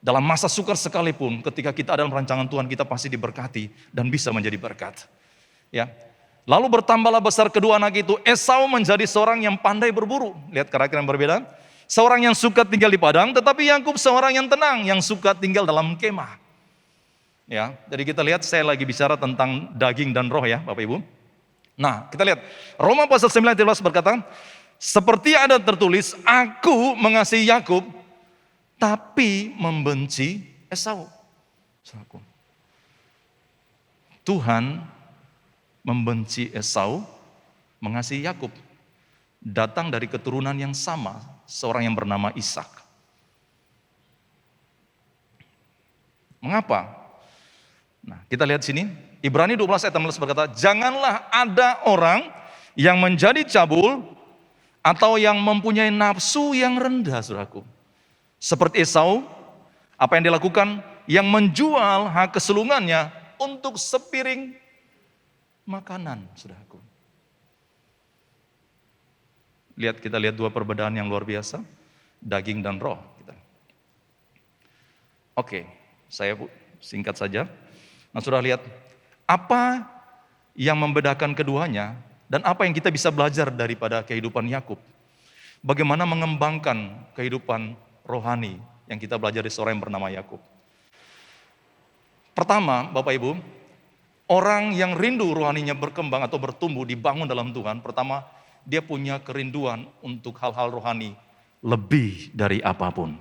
Dalam masa sukar sekalipun, ketika kita ada dalam rancangan Tuhan, kita pasti diberkati dan bisa menjadi berkat. Ya. Lalu bertambahlah besar kedua anak itu. Esau menjadi seorang yang pandai berburu. Lihat karakter yang berbeda. Seorang yang suka tinggal di padang, tetapi Yakub seorang yang tenang, yang suka tinggal dalam kemah. Ya, jadi kita lihat saya lagi bicara tentang daging dan roh ya, Bapak Ibu. Nah, kita lihat Roma pasal 9 berkata, seperti ada tertulis, aku mengasihi Yakub, tapi membenci Esau. Tuhan membenci Esau, mengasihi Yakub. Datang dari keturunan yang sama, seorang yang bernama Ishak. Mengapa? Nah, kita lihat sini, Ibrani 12 ayat 16 berkata, janganlah ada orang yang menjadi cabul atau yang mempunyai nafsu yang rendah, saudaraku. Seperti Esau, apa yang dilakukan? Yang menjual hak kesulungannya untuk sepiring makanan, saudaraku. Kita lihat dua perbedaan yang luar biasa, daging dan roh. Oke, saya singkat saja. Nah, sudah lihat apa yang membedakan keduanya dan apa yang kita bisa belajar daripada kehidupan Yakub. Bagaimana mengembangkan kehidupan rohani yang kita belajar dari seorang yang bernama Yakub. Pertama, Bapak Ibu, orang yang rindu rohaninya berkembang atau bertumbuh, dibangun dalam Tuhan, pertama dia punya kerinduan untuk hal-hal rohani lebih dari apapun.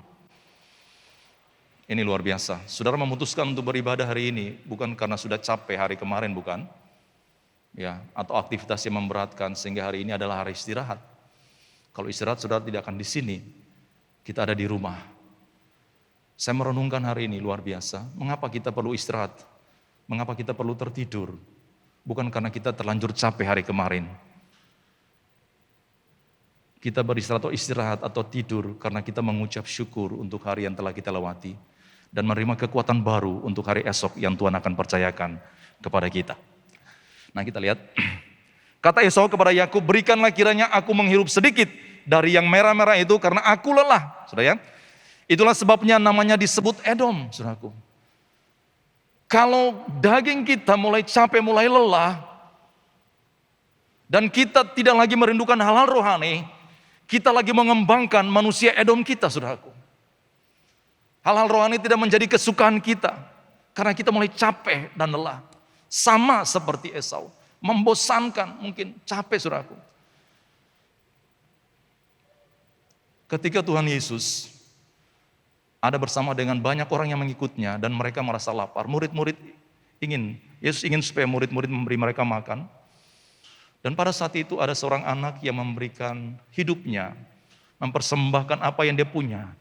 Ini luar biasa. Saudara memutuskan untuk beribadah hari ini bukan karena sudah capek hari kemarin, bukan? Ya, atau aktivitas yang memberatkan sehingga hari ini adalah hari istirahat. Kalau istirahat saudara tidak akan di sini. Kita ada di rumah. Saya merenungkan hari ini luar biasa. Mengapa kita perlu istirahat? Mengapa kita perlu tertidur? Bukan karena kita terlanjur capek hari kemarin. Kita beristirahat atau istirahat atau tidur karena kita mengucap syukur untuk hari yang telah kita lewati dan menerima kekuatan baru untuk hari esok yang Tuhan akan percayakan kepada kita. Nah, kita lihat. Kata Esau kepada Yakub, berikanlah kiranya aku menghirup sedikit dari yang merah-merah itu karena aku lelah. Saudara ya? Itulah sebabnya namanya disebut Edom, saudaraku. Kalau daging kita mulai capek, mulai lelah, dan kita tidak lagi merindukan hal-hal rohani, kita lagi mengembangkan manusia Edom kita, saudaraku. Hal-hal rohani tidak menjadi kesukaan kita, karena kita mulai capek dan lelah. Sama seperti Esau, membosankan, mungkin capek, saudaraku. Ketika Tuhan Yesus ada bersama dengan banyak orang yang mengikutnya dan mereka merasa lapar. Yesus ingin supaya murid-murid memberi mereka makan. Dan pada saat itu ada seorang anak yang memberikan hidupnya, mempersembahkan apa yang dia punya,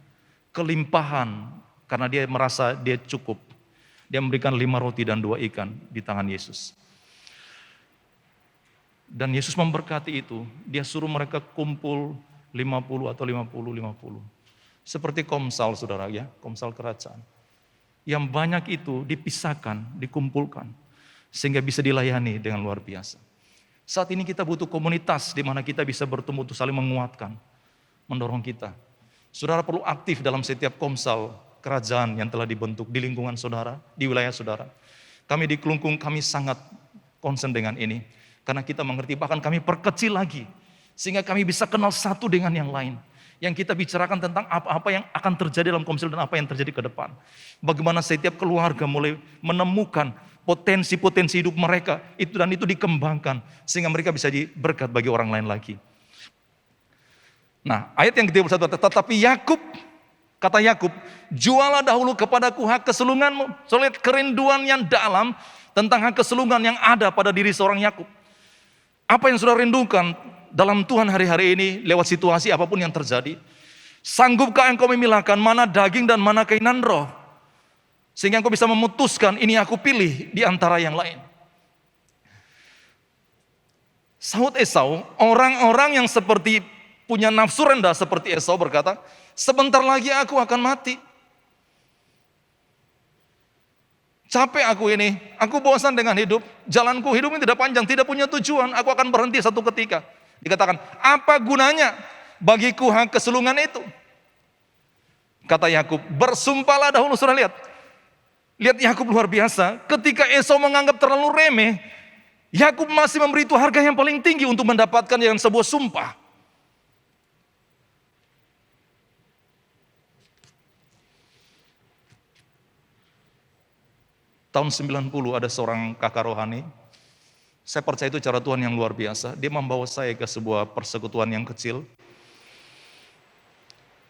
kelimpahan, karena dia merasa dia cukup. Dia memberikan 5 roti dan 2 ikan di tangan Yesus. Dan Yesus memberkati itu, dia suruh mereka kumpul 50 atau 50. Seperti komsal, saudara ya, komsal kerajaan. Yang banyak itu dipisahkan, dikumpulkan, sehingga bisa dilayani dengan luar biasa. Saat ini kita butuh komunitas di mana kita bisa bertumbuh untuk saling menguatkan, mendorong kita. Saudara perlu aktif dalam setiap komsel kerajaan yang telah dibentuk di lingkungan saudara, di wilayah saudara. Kami di Kelungkung, kami sangat concern dengan ini. Karena kita mengerti, bahkan kami perkecil lagi. Sehingga kami bisa kenal satu dengan yang lain. Yang kita bicarakan tentang apa-apa yang akan terjadi dalam komsel dan apa yang terjadi ke depan. Bagaimana setiap keluarga mulai menemukan potensi-potensi hidup mereka. Dan itu dikembangkan. Sehingga mereka bisa jadi berkat bagi orang lain lagi. Nah, ayat yang ke-31, tetapi Yakub, kata Yakub, jualah dahulu kepadaku hak kesulunganmu. So, lihat kerinduan yang dalam tentang hak kesulungan yang ada pada diri seorang Yakub. Apa yang saudara rindukan dalam Tuhan hari-hari ini lewat situasi apapun yang terjadi? Sanggupkah engkau memilahkan mana daging dan mana keinginan roh? Sehingga engkau bisa memutuskan, ini aku pilih di antara yang lain. Sahut Esau, orang-orang yang seperti punya nafsu rendah seperti Esau berkata, sebentar lagi aku akan mati. Capek aku ini, aku bosan dengan hidup, jalanku hidup ini tidak panjang, tidak punya tujuan, aku akan berhenti satu ketika. Dikatakan, apa gunanya bagiku hak kesulungan itu? Kata Yakub, bersumpahlah dahulu. Sudah lihat Yakub luar biasa. Ketika Esau menganggap terlalu remeh, Yakub masih memberi itu harga yang paling tinggi untuk mendapatkan yang sebuah sumpah. Tahun 90 ada seorang kakak rohani. Saya percaya itu cara Tuhan yang luar biasa. Dia membawa saya ke sebuah persekutuan yang kecil.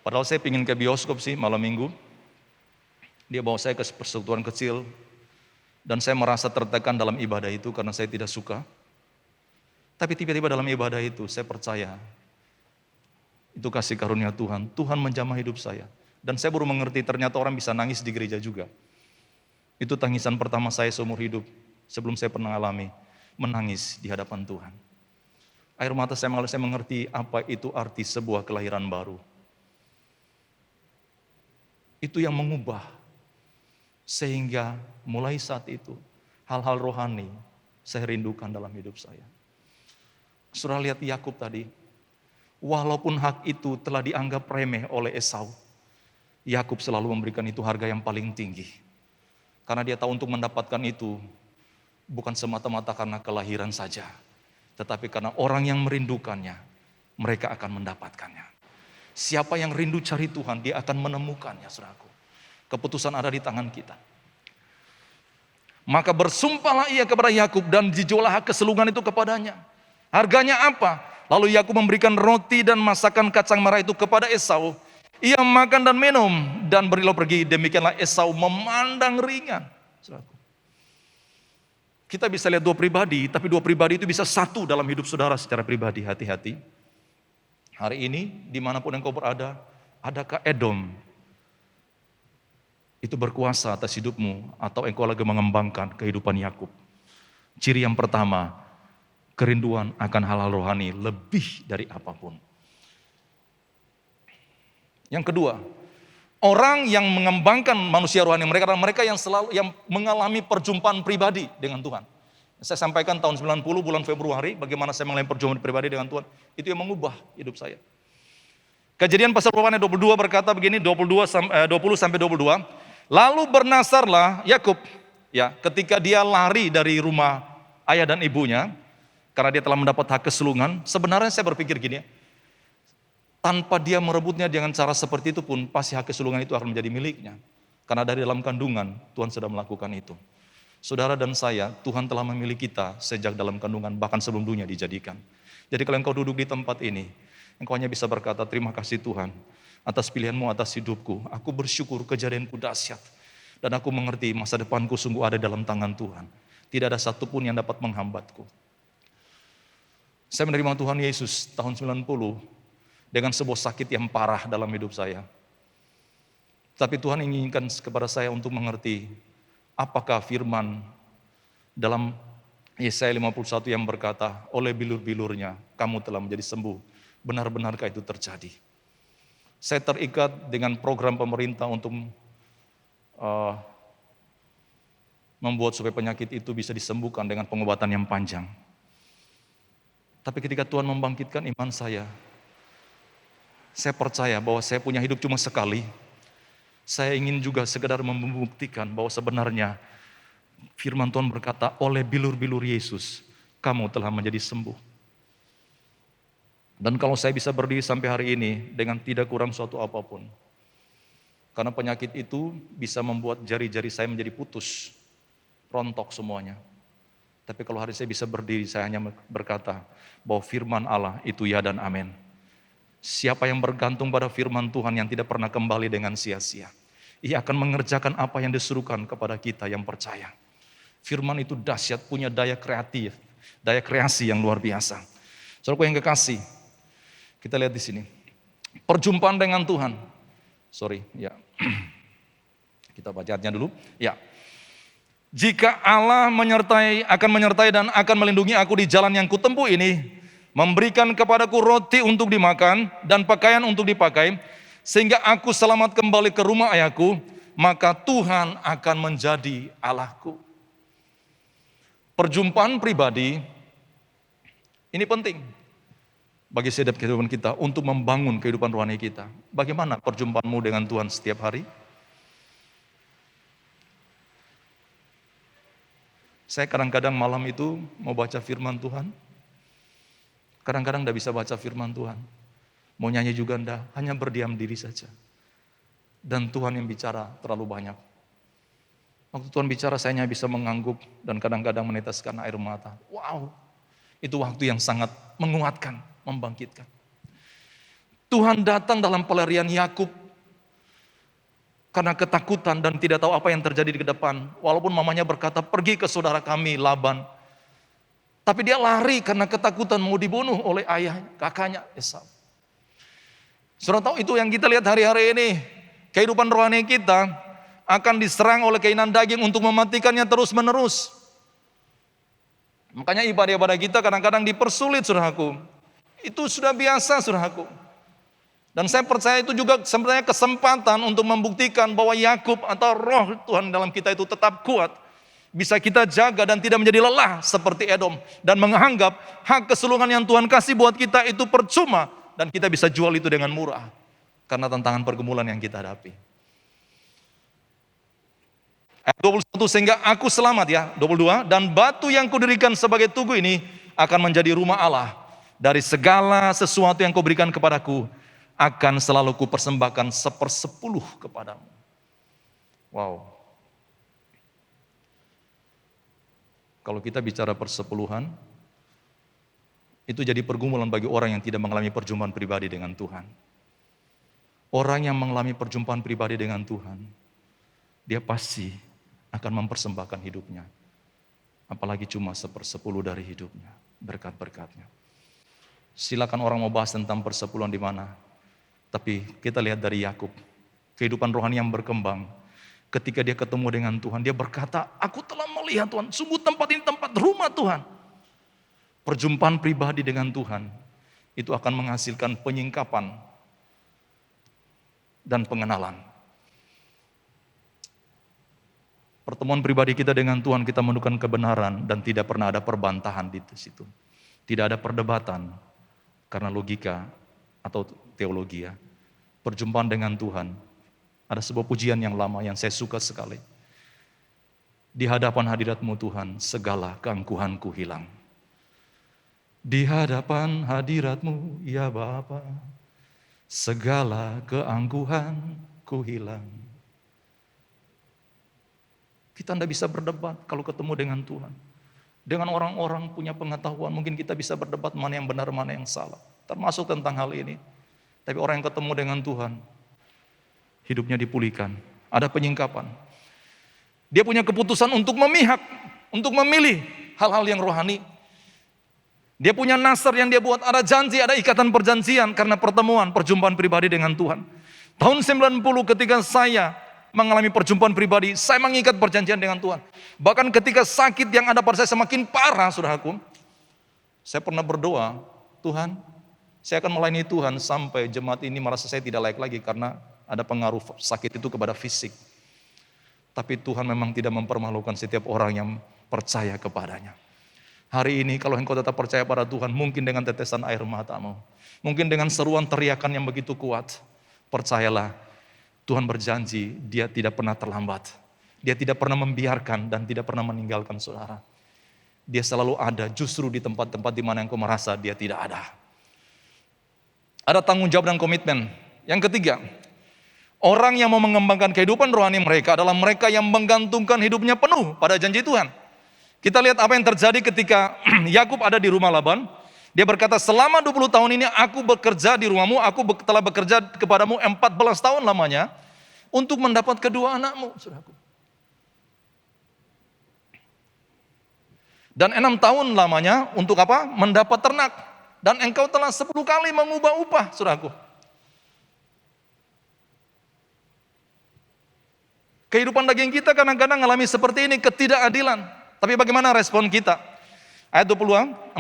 Padahal saya ingin ke bioskop sih malam minggu. Dia bawa saya ke persekutuan kecil. Dan saya merasa tertekan dalam ibadah itu karena saya tidak suka. Tapi tiba-tiba dalam ibadah itu saya percaya. Itu kasih karunia Tuhan. Tuhan menjamah hidup saya. Dan saya baru mengerti ternyata orang bisa nangis di gereja juga. Itu tangisan pertama saya seumur hidup. Sebelum saya pernah alami menangis di hadapan Tuhan. Air mata saya mengerti apa itu arti sebuah kelahiran baru. Itu yang mengubah. Sehingga mulai saat itu hal-hal rohani saya rindukan dalam hidup saya. Saudara lihat Yakub tadi. Walaupun hak itu telah dianggap remeh oleh Esau, Yakub selalu memberikan itu harga yang paling tinggi. Karena dia tahu untuk mendapatkan itu bukan semata-mata karena kelahiran saja, tetapi karena orang yang merindukannya, mereka akan mendapatkannya. Siapa yang rindu cari Tuhan, dia akan menemukannya, saudaraku. Keputusan ada di tangan kita. Maka bersumpahlah ia kepada Yakub dan dijuallah hak kesulungan itu kepadanya. Harganya apa? Lalu Yakub memberikan roti dan masakan kacang merah itu kepada Esau. Ia makan dan minum dan berilah pergi. Demikianlah Esau memandang ringan. Kita bisa lihat dua pribadi, tapi dua pribadi itu bisa satu dalam hidup saudara secara pribadi. Hati-hati. Hari ini dimanapun engkau berada, adakah Edom itu berkuasa atas hidupmu atau engkau lagi mengembangkan kehidupan Yakub? Ciri yang pertama, kerinduan akan hal-hal rohani lebih dari apapun. Yang kedua, orang yang mengembangkan manusia rohani mereka adalah mereka yang selalu yang mengalami perjumpaan pribadi dengan Tuhan. Saya sampaikan tahun 90 bulan Februari bagaimana saya mengalami perjumpaan pribadi dengan Tuhan. Itu yang mengubah hidup saya. Kejadian pasal 22 berkata begini, 20 sampai 22. Lalu bernasarlah Yakub, ya, ketika dia lari dari rumah ayah dan ibunya karena dia telah mendapat hak kesulungan. Sebenarnya saya berpikir gini ya, tanpa dia merebutnya dengan cara seperti itu pun, pasti hak kesulungan itu akan menjadi miliknya. Karena dari dalam kandungan, Tuhan sudah melakukan itu. Saudara dan saya, Tuhan telah memilih kita sejak dalam kandungan, bahkan sebelum dunia dijadikan. Jadi kalau engkau duduk di tempat ini, engkau hanya bisa berkata, terima kasih Tuhan, atas pilihanmu, atas hidupku. Aku bersyukur kejadianku dahsyat. Dan aku mengerti masa depanku sungguh ada dalam tangan Tuhan. Tidak ada satupun yang dapat menghambatku. Saya menerima Tuhan Yesus tahun 90, dengan sebuah sakit yang parah dalam hidup saya. Tapi Tuhan inginkan kepada saya untuk mengerti apakah firman dalam Yesaya 51 yang berkata, oleh bilur-bilurnya kamu telah menjadi sembuh. Benar-benarkah itu terjadi? Saya terikat dengan program pemerintah untuk membuat supaya penyakit itu bisa disembuhkan dengan pengobatan yang panjang. Tapi ketika Tuhan membangkitkan iman saya, Saya percaya bahwa saya punya hidup cuma sekali. Saya ingin juga sekedar membuktikan bahwa sebenarnya firman Tuhan berkata, oleh bilur-bilur Yesus, kamu telah menjadi sembuh. Dan kalau saya bisa berdiri sampai hari ini dengan tidak kurang suatu apapun, karena penyakit itu bisa membuat jari-jari saya menjadi putus, rontok semuanya. Tapi kalau hari saya bisa berdiri, saya hanya berkata bahwa firman Allah itu ya dan amin. Siapa yang bergantung pada firman Tuhan yang tidak pernah kembali dengan sia-sia, ia akan mengerjakan apa yang disuruhkan kepada kita yang percaya. Firman itu dahsyat, punya daya kreatif, daya kreasi yang luar biasa. Saudaraku yang kekasih, kita lihat di sini. Perjumpaan dengan Tuhan. Kita baca ayatnya dulu. Ya. Jika Allah akan menyertai dan akan melindungi aku di jalan yang kutempuh ini, memberikan kepadaku roti untuk dimakan dan pakaian untuk dipakai, sehingga aku selamat kembali ke rumah ayahku, maka Tuhan akan menjadi Allahku. Perjumpaan pribadi ini penting bagi setiap kehidupan kita untuk membangun kehidupan rohani kita. Bagaimana perjumpaanmu dengan Tuhan setiap hari? Saya kadang-kadang malam itu mau baca firman Tuhan, kadang-kadang tidak bisa baca firman Tuhan. Mau nyanyi juga enggak, hanya berdiam diri saja. Dan Tuhan yang bicara terlalu banyak. Waktu Tuhan bicara saya hanya bisa mengangguk dan kadang-kadang meneteskan air mata. Wow, itu waktu yang sangat menguatkan, membangkitkan. Tuhan datang dalam pelarian Yakub karena ketakutan dan tidak tahu apa yang terjadi di depan. Walaupun mamanya berkata, pergi ke saudara kami Laban. Tapi dia lari karena ketakutan mau dibunuh oleh ayah, kakaknya Esau. Saudara tahu itu yang kita lihat hari-hari ini. Kehidupan rohani kita akan diserang oleh keinginan daging untuk mematikannya terus-menerus. Makanya ibadah-ibadah kita kadang-kadang dipersulit, saudaraku. Itu sudah biasa, saudaraku. Dan saya percaya itu juga sebenarnya kesempatan untuk membuktikan bahwa Yakub atau roh Tuhan dalam kita itu tetap kuat. Bisa kita jaga dan tidak menjadi lelah seperti Edom. Dan menganggap hak keseluruhan yang Tuhan kasih buat kita itu percuma. Dan kita bisa jual itu dengan murah. Karena tantangan pergumulan yang kita hadapi. Ayat 21, sehingga aku selamat ya. 22, dan batu yang kudirikan sebagai tugu ini akan menjadi rumah Allah. Dari segala sesuatu yang kau berikan kepadaku, akan selalu kupersembahkan 1/10 kepadamu. Wow. Kalau kita bicara persepuluhan, itu jadi pergumulan bagi orang yang tidak mengalami perjumpaan pribadi dengan Tuhan. Orang yang mengalami perjumpaan pribadi dengan Tuhan, dia pasti akan mempersembahkan hidupnya. Apalagi cuma 1/10 dari hidupnya, berkat-berkatnya. Silakan orang mau bahas tentang persepuluhan di mana. Tapi kita lihat dari Yakub, kehidupan rohani yang berkembang. Ketika dia ketemu dengan Tuhan, dia berkata, aku telah melihat Tuhan, sungguh tempat ini tempat rumah Tuhan. Perjumpaan pribadi dengan Tuhan, itu akan menghasilkan penyingkapan dan pengenalan. Pertemuan pribadi kita dengan Tuhan, kita menemukan kebenaran dan tidak pernah ada perbantahan di situ. Tidak ada perdebatan karena logika atau teologi ya. Perjumpaan dengan Tuhan. Ada sebuah pujian yang lama yang saya suka sekali. Di hadapan hadirat-Mu Tuhan, segala keangkuhanku hilang. Di hadapan hadirat-Mu, ya Bapa, segala keangkuhanku hilang. Kita tidak bisa berdebat kalau ketemu dengan Tuhan. Dengan orang-orang punya pengetahuan, mungkin kita bisa berdebat mana yang benar, mana yang salah. Termasuk tentang hal ini. Tapi orang yang ketemu dengan Tuhan, hidupnya dipulihkan. Ada penyingkapan. Dia punya keputusan untuk memihak, untuk memilih hal-hal yang rohani. Dia punya nasar yang dia buat, ada janji, ada ikatan perjanjian karena pertemuan, perjumpaan pribadi dengan Tuhan. Tahun 90 ketika saya mengalami perjumpaan pribadi, saya mengikat perjanjian dengan Tuhan. Bahkan ketika sakit yang ada pada saya semakin parah, saudaraku, saya pernah berdoa, Tuhan, saya akan melayani Tuhan sampai jemaat ini merasa saya tidak layak lagi karena ada pengaruh sakit itu kepada fisik. Tapi Tuhan memang tidak mempermalukan setiap orang yang percaya kepadanya. Hari ini kalau engkau tetap percaya pada Tuhan, mungkin dengan tetesan air matamu, mungkin dengan seruan teriakan yang begitu kuat, percayalah, Tuhan berjanji Dia tidak pernah terlambat. Dia tidak pernah membiarkan dan tidak pernah meninggalkan saudara. Dia selalu ada justru di tempat-tempat di mana engkau merasa Dia tidak ada. Ada tanggung jawab dan komitmen. Yang ketiga, orang yang mau mengembangkan kehidupan rohani mereka adalah mereka yang menggantungkan hidupnya penuh pada janji Tuhan. Kita lihat apa yang terjadi ketika Yakub ada di rumah Laban. Dia berkata, selama 20 tahun ini aku bekerja di rumahmu, aku telah bekerja kepadamu 14 tahun lamanya untuk mendapat kedua anakmu, saudaraku. Dan 6 tahun lamanya untuk apa? Mendapat ternak. Dan engkau telah 10 kali mengubah upah, saudaraku. Kehidupan daging kita kadang-kadang mengalami seperti ini, ketidakadilan. Tapi bagaimana respon kita? Ayat 42,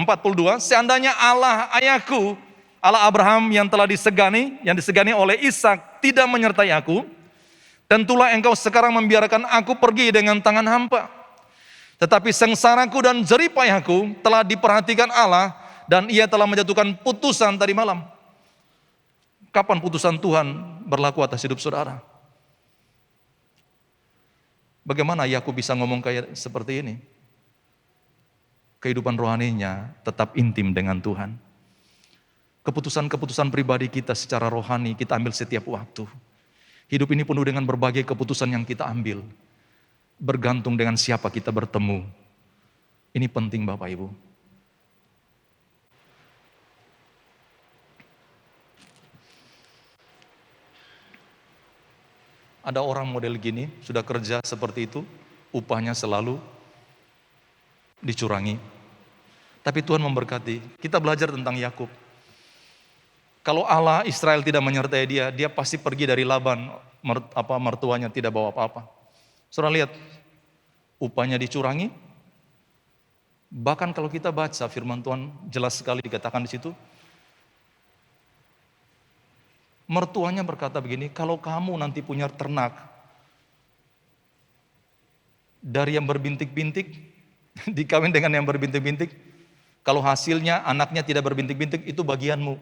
seandainya Allah ayahku, Allah Abraham yang disegani oleh Ishak tidak menyertai aku, tentulah engkau sekarang membiarkan aku pergi dengan tangan hampa. Tetapi sengsaraku dan jeripayahku telah diperhatikan Allah dan Ia telah menjatuhkan putusan tadi malam. Kapan putusan Tuhan berlaku atas hidup saudara? Bagaimana Yakub bisa ngomong kayak seperti ini? Kehidupan rohaninya tetap intim dengan Tuhan. Keputusan-keputusan pribadi kita secara rohani kita ambil setiap waktu. Hidup ini penuh dengan berbagai keputusan yang kita ambil. Bergantung dengan siapa kita bertemu. Ini penting Bapak Ibu. Ada orang model gini, sudah kerja seperti itu, upahnya selalu dicurangi. Tapi Tuhan memberkati. Kita belajar tentang Yakub. Kalau Allah Israel tidak menyertai dia, dia pasti pergi dari Laban, mertuanya tidak bawa apa-apa. Saudara lihat, upahnya dicurangi. Bahkan kalau kita baca firman Tuhan jelas sekali dikatakan di situ. Mertuanya berkata begini, kalau kamu nanti punya ternak dari yang berbintik-bintik, dikawin dengan yang berbintik-bintik, kalau hasilnya anaknya tidak berbintik-bintik, itu bagianmu.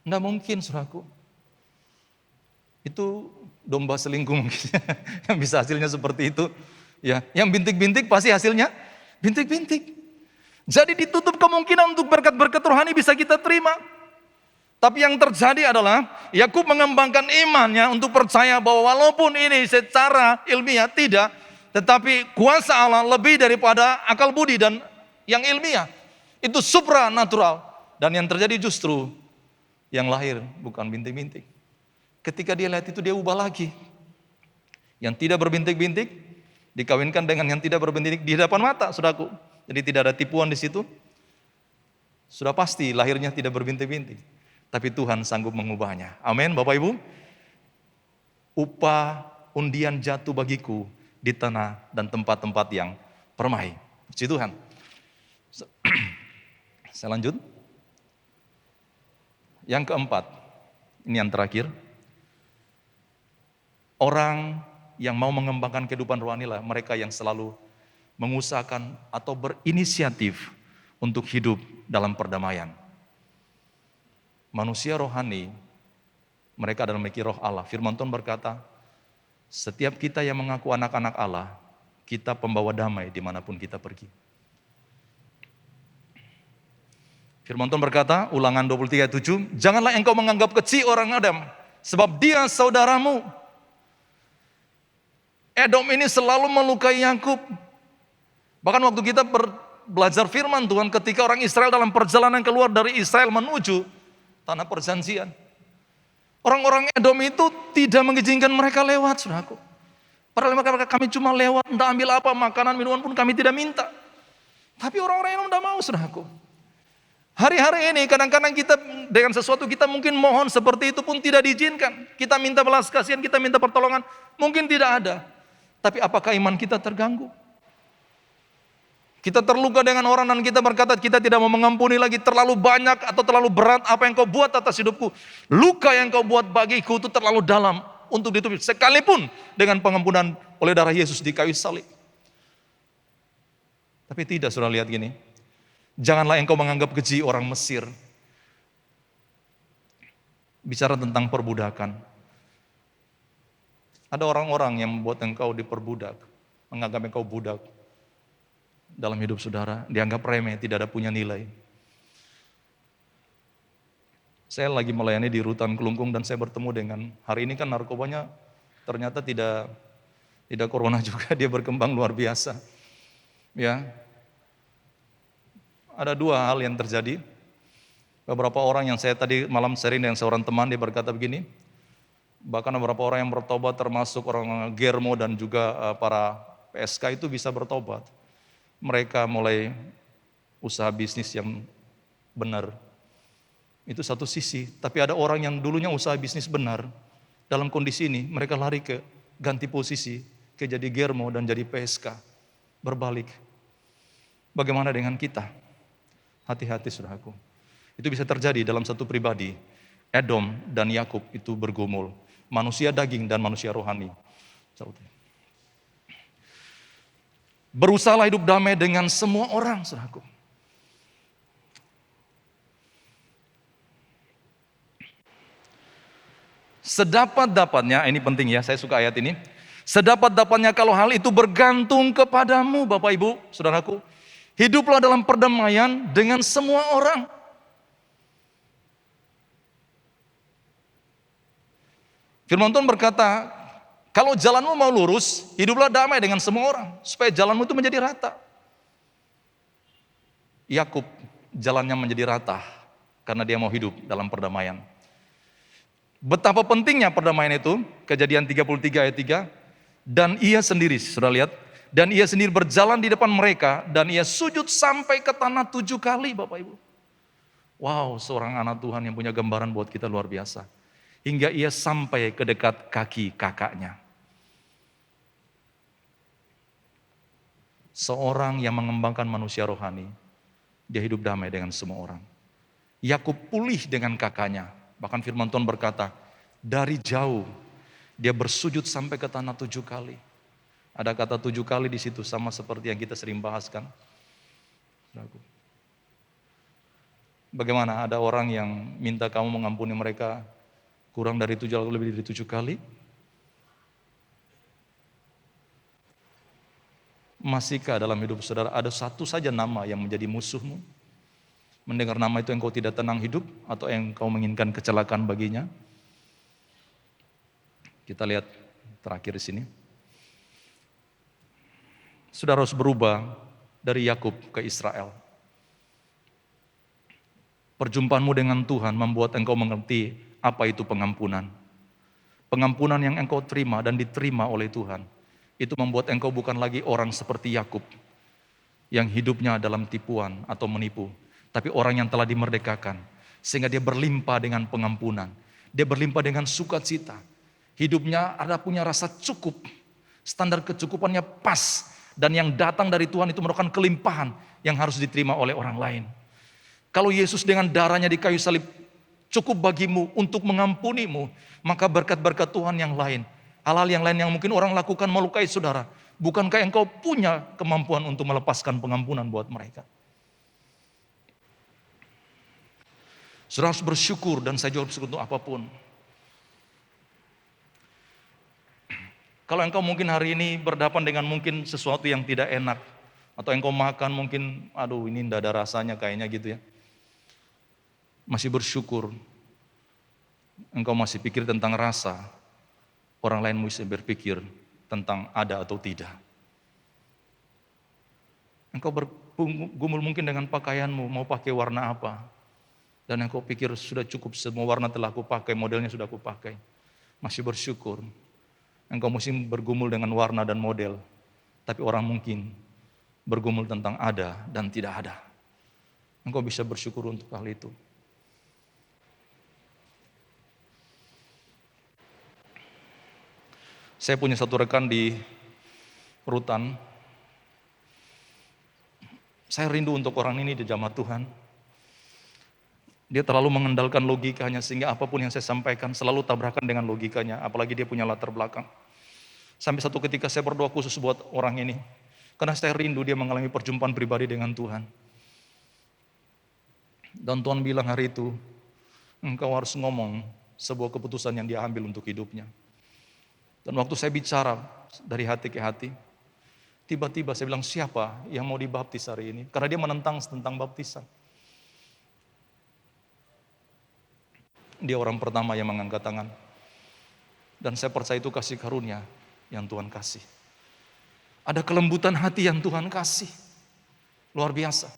Nggak mungkin, saudaraku. Itu domba selingkuh mungkin, yang bisa hasilnya seperti itu. Ya, yang bintik-bintik pasti hasilnya bintik-bintik. Jadi ditutup kemungkinan untuk berkat-berkat rohani bisa kita terima. Tapi yang terjadi adalah Yakub mengembangkan imannya untuk percaya bahwa walaupun ini secara ilmiah tidak, tetapi kuasa Allah lebih daripada akal budi dan yang ilmiah. Itu supranatural. Dan yang terjadi justru yang lahir bukan bintik-bintik. Ketika dia lihat itu dia ubah lagi. Yang tidak berbintik-bintik dikawinkan dengan yang tidak berbintik di hadapan mata, saudaraku. Jadi tidak ada tipuan di situ. Sudah pasti lahirnya tidak berbintik-bintik. Tapi Tuhan sanggup mengubahnya. Amin, Bapak Ibu. Upah undian jatuh bagiku di tanah dan tempat-tempat yang permai. Puji Tuhan. Saya lanjut. Yang keempat, ini yang terakhir. Orang yang mau mengembangkan kehidupan rohani lah, mereka yang selalu mengusahakan atau berinisiatif untuk hidup dalam perdamaian. Manusia rohani, mereka adalah memiliki roh Allah. Firman Tuhan berkata, setiap kita yang mengaku anak-anak Allah, kita pembawa damai dimanapun kita pergi. Firman Tuhan berkata, Ulangan 23:7, janganlah engkau menganggap kecil orang Adam, sebab dia saudaramu. Edom ini selalu melukai Yakub. Bahkan waktu kita belajar firman Tuhan, ketika orang Israel dalam perjalanan keluar dari Israel menuju tanah perjanjian, orang-orang Edom itu tidak mengizinkan mereka lewat, saudaraku. Padahal mereka, kami cuma lewat, entah ambil apa, makanan, minuman pun kami tidak minta. Tapi orang-orang Edom tidak mau, saudaraku. Hari-hari ini kadang-kadang kita dengan sesuatu kita mungkin mohon seperti itu pun tidak diizinkan. Kita minta belas kasihan, kita minta pertolongan, mungkin tidak ada. Tapi apakah iman kita terganggu? Kita terluka dengan orang dan kita berkata kita tidak mau mengampuni lagi, terlalu banyak atau terlalu berat apa yang kau buat atas hidupku. Luka yang kau buat bagiku itu terlalu dalam untuk ditutupi. Sekalipun dengan pengampunan oleh darah Yesus di kayu salib. Tapi tidak, saudara lihat gini. Janganlah engkau menganggap keji orang Mesir. Bicara tentang perbudakan. Ada orang-orang yang membuat engkau diperbudak, menganggap engkau budak dalam hidup saudara, dianggap remeh, tidak ada punya nilai. Saya lagi melayani di Rutan Kelungkung dan saya bertemu dengan, hari ini kan narkobanya ternyata tidak corona juga, dia berkembang luar biasa. Ya, ada dua hal yang terjadi. Beberapa orang yang saya tadi malam sharing dengan seorang teman, dia berkata begini, bahkan beberapa orang yang bertobat termasuk orang Germo dan juga para PSK itu bisa bertobat. Mereka mulai usaha bisnis yang benar. Itu satu sisi, tapi ada orang yang dulunya usaha bisnis benar, dalam kondisi ini mereka lari ke ganti posisi, ke jadi Germo dan jadi PSK, berbalik. Bagaimana dengan kita? Hati-hati saudaraku. Itu bisa terjadi dalam satu pribadi. Edom dan Yakub itu bergumul, manusia daging dan manusia rohani. Berusahalah hidup damai dengan semua orang, saudaraku. Sedapat-dapatnya, ini penting ya, saya suka ayat ini. Sedapat-dapatnya kalau hal itu bergantung kepadamu, Bapak Ibu, saudaraku. Hiduplah dalam perdamaian dengan semua orang. Firman Tuhan berkata, kalau jalanmu mau lurus, hiduplah damai dengan semua orang, supaya jalanmu itu menjadi rata. Yakub jalannya menjadi rata, karena dia mau hidup dalam perdamaian. Betapa pentingnya perdamaian itu, Kejadian 33 ayat 3, dan ia sendiri, sudah lihat, dan ia sendiri berjalan di depan mereka, dan ia sujud sampai ke tanah 7 kali, Bapak Ibu. Wow, seorang anak Tuhan yang punya gambaran buat kita luar biasa. Hingga ia sampai ke dekat kaki kakaknya. Seorang yang mengembangkan manusia rohani, dia hidup damai dengan semua orang. Yakub pulih dengan kakaknya. Bahkan firman Tuhan berkata, dari jauh dia bersujud sampai ke tanah 7 kali. Ada kata 7 kali di situ, sama seperti yang kita sering bahas kan. Bagaimana ada orang yang minta kamu mengampuni mereka kurang dari 7 atau lebih dari 7 kali? Masihkah dalam hidup saudara ada satu saja nama yang menjadi musuhmu? Mendengar nama itu engkau tidak tenang hidup atau engkau menginginkan kecelakaan baginya? Kita lihat terakhir di sini. Saudara harus berubah dari Yakub ke Israel. Perjumpaanmu dengan Tuhan membuat engkau mengerti apa itu pengampunan. Pengampunan yang engkau terima dan diterima oleh Tuhan, itu membuat engkau bukan lagi orang seperti Yakub yang hidupnya dalam tipuan atau menipu, tapi orang yang telah dimerdekakan, sehingga dia berlimpah dengan pengampunan. Dia berlimpah dengan sukacita. Hidupnya ada punya rasa cukup. Standar kecukupannya pas. Dan yang datang dari Tuhan itu merupakan kelimpahan yang harus diterima oleh orang lain. Kalau Yesus dengan darahnya di kayu salib cukup bagimu untuk mengampunimu, maka berkat-berkat Tuhan yang lain, hal-hal yang lain yang mungkin orang lakukan melukai saudara, bukankah engkau punya kemampuan untuk melepaskan pengampunan buat mereka? Saudara harus bersyukur, dan saya juga bersyukur untuk apapun. Kalau engkau mungkin hari ini berhadapan dengan mungkin sesuatu yang tidak enak, atau engkau makan mungkin, aduh ini tidak ada rasanya kayaknya gitu ya. Masih bersyukur, engkau masih pikir tentang rasa, orang lain mesti berpikir tentang ada atau tidak. Engkau bergumul mungkin dengan pakaianmu, mau pakai warna apa. Dan engkau pikir sudah cukup, semua warna telah aku pakai, modelnya sudah aku pakai. Masih bersyukur. Engkau mesti bergumul dengan warna dan model. Tapi orang mungkin bergumul tentang ada dan tidak ada. Engkau bisa bersyukur untuk hal itu. Saya punya satu rekan di Rutan. Saya rindu untuk orang ini di jamaah Tuhan. Dia terlalu mengendalikan logikanya sehingga apapun yang saya sampaikan selalu tabrakan dengan logikanya. Apalagi dia punya latar belakang. Sampai satu ketika saya berdoa khusus buat orang ini. Karena saya rindu dia mengalami perjumpaan pribadi dengan Tuhan. Dan Tuhan bilang hari itu, engkau harus ngomong sebuah keputusan yang dia ambil untuk hidupnya. Dan waktu saya bicara dari hati ke hati, tiba-tiba saya bilang, siapa yang mau dibaptis hari ini? Karena dia menentang tentang baptisan. Dia orang pertama yang mengangkat tangan. Dan saya percaya itu kasih karunia yang Tuhan kasih. Ada kelembutan hati yang Tuhan kasih. Luar biasa.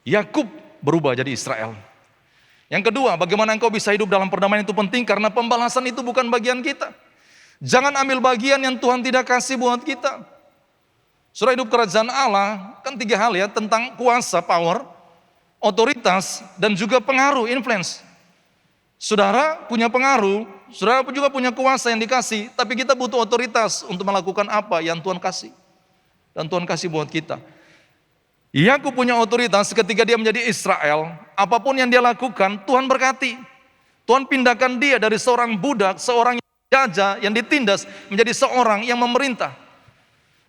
Yakub berubah jadi Israel. Yang kedua, bagaimana engkau bisa hidup dalam perdamaian itu penting karena pembalasan itu bukan bagian kita. Jangan ambil bagian yang Tuhan tidak kasih buat kita. Surah hidup kerajaan Allah kan 3 hal ya, tentang kuasa, power, otoritas, dan juga pengaruh, influence. Saudara punya pengaruh, saudara juga punya kuasa yang dikasih, tapi kita butuh otoritas untuk melakukan apa yang Tuhan kasih. Dan Tuhan kasih buat kita. Yakub punya otoritas ketika dia menjadi Israel, apapun yang dia lakukan, Tuhan berkati. Tuhan pindahkan dia dari seorang budak, seorang yang dijajah, yang ditindas, menjadi seorang yang memerintah.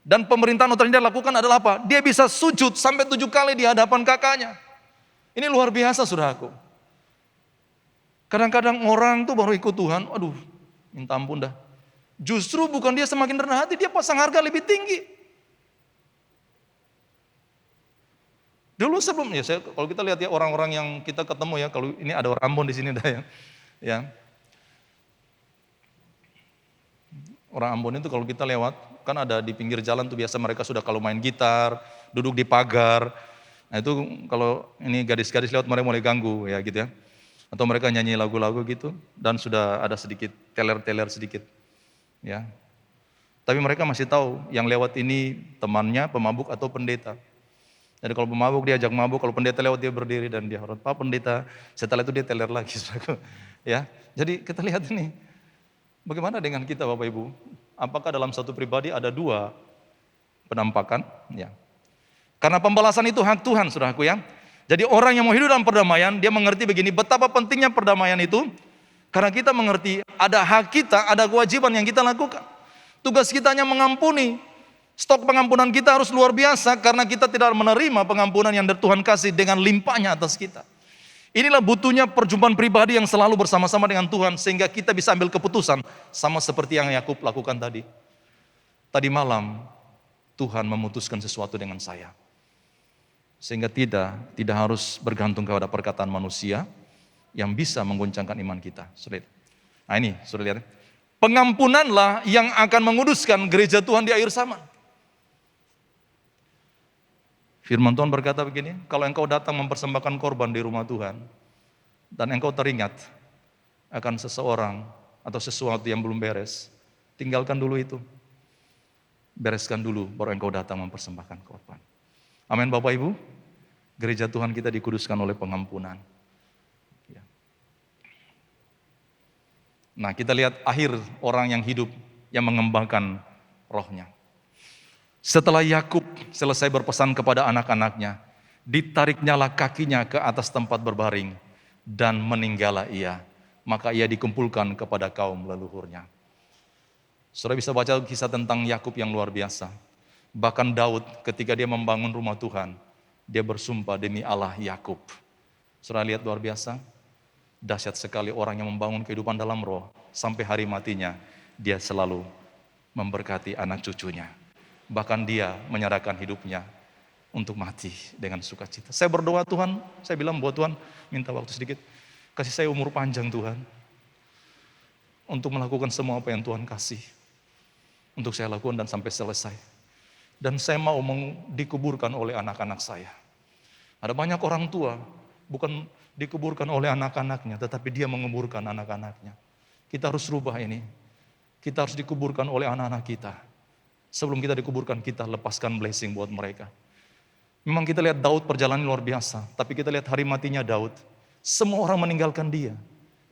Dan pemerintahan otoritas yang dia lakukan adalah apa? Dia bisa sujud sampai 7 kali di hadapan kakaknya. Ini luar biasa, saudaraku. Kadang-kadang orang tuh baru ikut Tuhan, aduh, minta ampun dah. Justru bukan dia semakin rendah hati, dia pasang harga lebih tinggi. Dulu sebelumnya, kalau kita lihat ya orang-orang yang kita ketemu ya, kalau ini ada orang Ambon di sini dah ya. Orang Ambon itu kalau kita lewat, kan ada di pinggir jalan tuh biasa mereka sudah kalau main gitar, duduk di pagar. Nah itu kalau ini gadis-gadis lewat mereka mulai ganggu ya gitu ya. Atau mereka nyanyi lagu-lagu gitu dan sudah ada sedikit teler-teler sedikit ya. Tapi mereka masih tahu yang lewat ini temannya pemabuk atau pendeta. Jadi kalau pemabuk dia ajak mabuk, kalau pendeta lewat dia berdiri dan dia hormat, Pak pendeta, setelah itu dia teler lagi. Ya, jadi kita lihat ini, bagaimana dengan kita Bapak Ibu? Apakah dalam satu pribadi ada 2 penampakan? Ya. Karena pembalasan itu hak Tuhan, saudaraku ya. Jadi orang yang mau hidup dalam perdamaian, dia mengerti begini, betapa pentingnya perdamaian itu, karena kita mengerti ada hak kita, ada kewajiban yang kita lakukan. Tugas kita hanya mengampuni. Stok pengampunan kita harus luar biasa karena kita tidak menerima pengampunan yang Tuhan kasih dengan limpahnya atas kita. Inilah butuhnya perjumpaan pribadi yang selalu bersama-sama dengan Tuhan sehingga kita bisa ambil keputusan sama seperti yang Yakub lakukan tadi. Tadi malam Tuhan memutuskan sesuatu dengan saya. Sehingga tidak harus bergantung kepada perkataan manusia yang bisa menggoncangkan iman kita. Nah ini, sudah lihat. Pengampunanlah yang akan menguduskan gereja Tuhan di akhir zaman. Firman Tuhan berkata begini, kalau engkau datang mempersembahkan korban di rumah Tuhan, dan engkau teringat akan seseorang atau sesuatu yang belum beres, tinggalkan dulu itu. Bereskan dulu, baru engkau datang mempersembahkan korban. Amin Bapak Ibu, gereja Tuhan kita dikuduskan oleh pengampunan. Ya. Nah kita lihat akhir orang yang hidup, yang mengembangkan rohnya. Setelah Yakub selesai berpesan kepada anak-anaknya, ditariknyalah kakinya ke atas tempat berbaring dan meninggallah ia. Maka ia dikumpulkan kepada kaum leluhurnya. Saudara bisa baca kisah tentang Yakub yang luar biasa. Bahkan Daud ketika dia membangun rumah Tuhan, dia bersumpah demi Allah Yakub. Saudara lihat luar biasa. Dahsyat sekali orang yang membangun kehidupan dalam roh. Sampai hari matinya, dia selalu memberkati anak cucunya. Bahkan dia menyerahkan hidupnya untuk mati dengan sukacita. Saya berdoa Tuhan, saya bilang buat Tuhan, minta waktu sedikit. Kasih saya umur panjang Tuhan. Untuk melakukan semua apa yang Tuhan kasih. Untuk saya lakukan dan sampai selesai. Dan saya mau dikuburkan oleh anak-anak saya. Ada banyak orang tua, bukan dikuburkan oleh anak-anaknya, tetapi dia menguburkan anak-anaknya. Kita harus rubah ini. Kita harus dikuburkan oleh anak-anak kita. Sebelum kita dikuburkan, kita lepaskan blessing buat mereka. Memang kita lihat Daud perjalanan luar biasa, tapi kita lihat hari matinya Daud. Semua orang meninggalkan dia.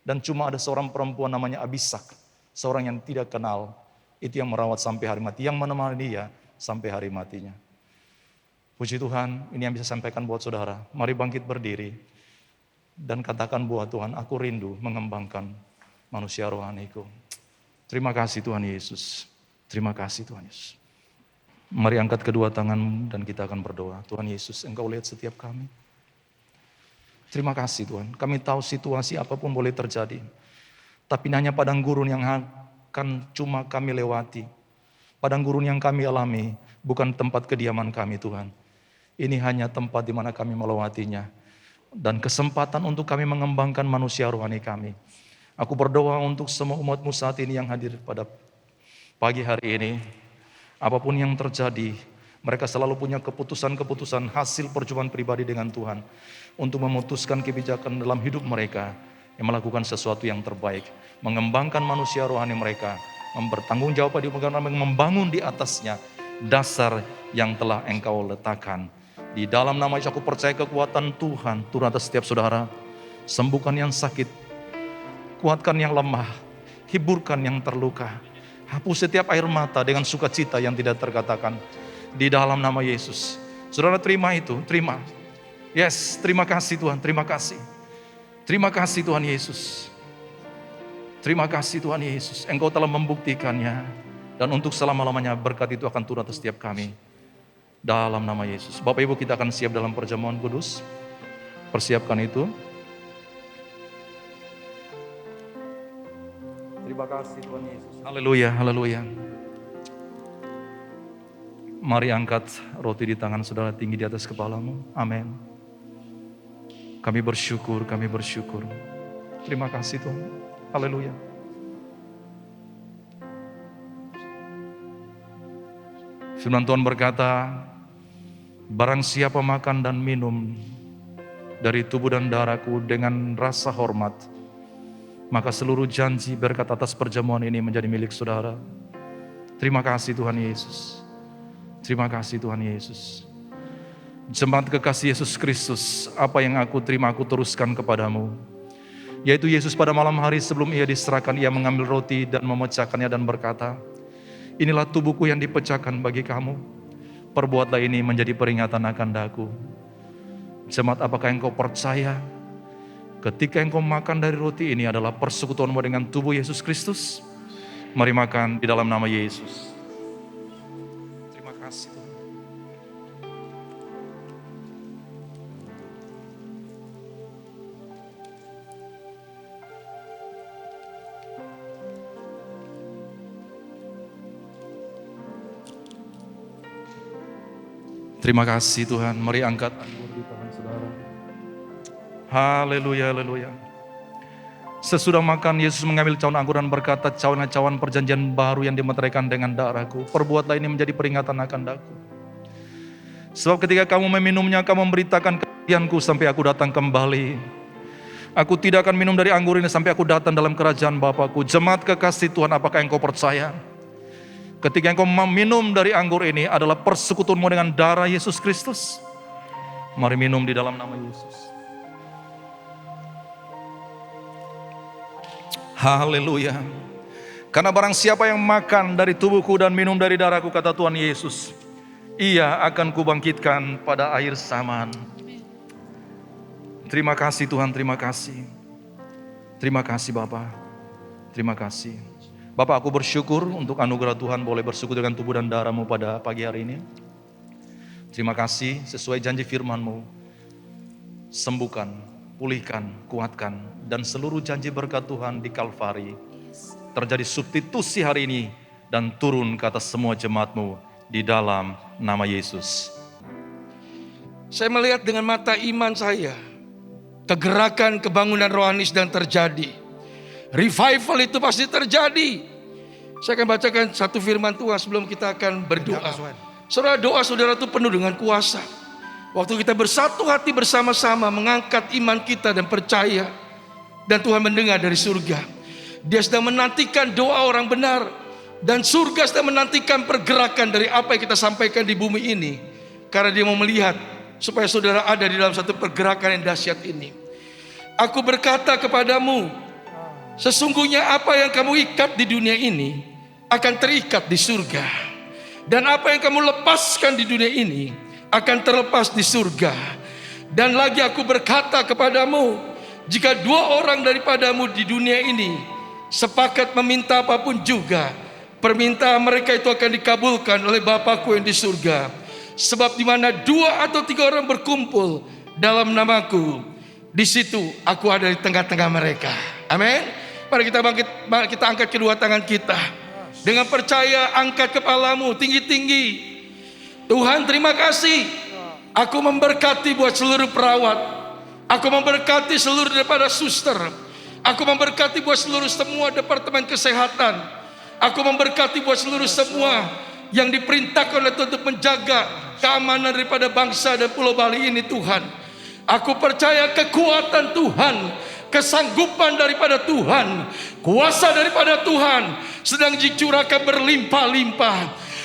Dan cuma ada seorang perempuan namanya Abisak, seorang yang tidak kenal. Itu yang merawat sampai hari mati, yang menemani dia sampai hari matinya. Puji Tuhan, ini yang bisa sampaikan buat saudara. Mari bangkit berdiri. Dan katakan buat Tuhan, aku rindu mengembangkan manusia rohaniku. Terima kasih Tuhan Yesus. Terima kasih Tuhan Yesus. Mari angkat kedua tanganmu dan kita akan berdoa. Tuhan Yesus, Engkau lihat setiap kami. Terima kasih Tuhan. Kami tahu situasi apapun boleh terjadi. Tapi hanya padang gurun yang akan cuma kami lewati. Padang gurun yang kami alami bukan tempat kediaman kami Tuhan. Ini hanya tempat di mana kami melewatinya. Dan kesempatan untuk kami mengembangkan manusia rohani kami. Aku berdoa untuk semua umatmu saat ini yang hadir pada pagi hari ini. Apapun yang terjadi, mereka selalu punya keputusan-keputusan hasil perjuangan pribadi dengan Tuhan. Untuk memutuskan kebijakan dalam hidup mereka. Yang melakukan sesuatu yang terbaik. Mengembangkan manusia rohani mereka. Bertanggung jawab di membangun di atasnya dasar yang telah Engkau letakkan. Di dalam nama Yesus aku percaya kekuatan Tuhan turun atas setiap saudara. Sembuhkan yang sakit. Kuatkan yang lemah. Hiburkan yang terluka. Hapus setiap air mata dengan sukacita yang tidak terkatakan. Di dalam nama Yesus. Saudara terima itu, terima. Yes, terima kasih Tuhan, terima kasih. Terima kasih Tuhan Yesus. Terima kasih Tuhan Yesus. Engkau telah membuktikannya. Dan untuk selama-lamanya berkat itu akan turun atas setiap kami. Dalam nama Yesus. Bapak Ibu kita akan siap dalam perjamuan kudus. Persiapkan itu. Terima kasih Tuhan Yesus. Haleluya, haleluya. Mari angkat roti di tangan saudara tinggi di atas kepalamu. Amin. Kami bersyukur, kami bersyukur. Terima kasih Tuhan. Haleluya. Firman Tuhan berkata, barang siapa makan dan minum dari tubuh dan darahku dengan rasa hormat, maka seluruh janji berkat atas perjamuan ini menjadi milik saudara. Terima kasih Tuhan Yesus. Terima kasih Tuhan Yesus. Jemaat kekasih Yesus Kristus, apa yang aku terima aku teruskan kepadamu. Yaitu Yesus pada malam hari sebelum ia diserahkan, ia mengambil roti dan memecahkannya dan berkata, inilah tubuhku yang dipecahkan bagi kamu. Perbuatlah ini menjadi peringatan akan daku. Jemaat, apakah engkau percaya ketika engkau makan dari roti ini adalah persekutuanmu dengan tubuh Yesus Kristus? Mari makan di dalam nama Yesus. Terima kasih Tuhan. Terima kasih Tuhan. Mari angkat anggur di tangan saudara. Haleluya, haleluya. Sesudah makan, Yesus mengambil cawan anggur dan berkata, cawan-cawan perjanjian baru yang dimeteraikan dengan darahku. Perbuatlah ini menjadi peringatan akan daku. Sebab ketika kamu meminumnya, kamu memberitakan kematianku sampai aku datang kembali. Aku tidak akan minum dari anggur ini sampai aku datang dalam kerajaan Bapakku. Jemaat kekasih Tuhan, apakah engkau percaya? Ketika engkau minum dari anggur ini adalah persekutuanmu dengan darah Yesus Kristus. Mari minum di dalam nama Yesus. Haleluya. Karena barang siapa yang makan dari tubuhku dan minum dari darahku, kata Tuhan Yesus, ia akan kubangkitkan pada akhir zaman. Terima kasih Tuhan, terima kasih. Terima kasih Bapa. Terima kasih. Bapak, aku bersyukur untuk anugerah Tuhan boleh bersekutu dengan tubuh dan darah-Mu pada pagi hari ini. Terima kasih sesuai janji firman-Mu. Sembuhkan, pulihkan, kuatkan. Dan seluruh janji berkat Tuhan di Kalvari. Terjadi substitusi hari ini dan turun ke atas semua jemaat-Mu di dalam nama Yesus. Saya melihat dengan mata iman saya. Kegerakan kebangunan rohani sedang terjadi. Revival itu pasti terjadi. Saya akan bacakan satu firman Tuhan sebelum kita akan berdoa. Saudara, doa saudara itu penuh dengan kuasa. Waktu kita bersatu hati bersama-sama mengangkat iman kita dan percaya. Dan Tuhan mendengar dari surga. Dia sedang menantikan doa orang benar. Dan surga sedang menantikan pergerakan dari apa yang kita sampaikan di bumi ini. Karena dia mau melihat supaya saudara ada di dalam satu pergerakan yang dahsyat ini. Aku berkata kepadamu, sesungguhnya apa yang kamu ikat di dunia ini akan terikat di surga. Dan apa yang kamu lepaskan di dunia ini akan terlepas di surga. Dan lagi aku berkata kepadamu, jika dua orang daripadamu di dunia ini sepakat meminta apapun juga, permintaan mereka itu akan dikabulkan oleh Bapakku yang di surga. Sebab di mana 2 atau 3 orang berkumpul dalam namaku, Di situ aku ada di tengah-tengah mereka. Amin. Mari kita bangkit, mari kita angkat kedua tangan kita. Dengan percaya angkat kepalamu tinggi-tinggi. Tuhan terima kasih. Aku memberkati buat seluruh perawat. Aku memberkati seluruh daripada suster. Aku memberkati buat seluruh semua departemen kesehatan. Aku memberkati buat seluruh semua yang diperintahkan oleh Tuhan untuk menjaga keamanan daripada bangsa dan Pulau Bali ini Tuhan. Aku percaya kekuatan Tuhan, kesanggupan daripada Tuhan, kuasa daripada Tuhan sedang dicurahkan berlimpah-limpah.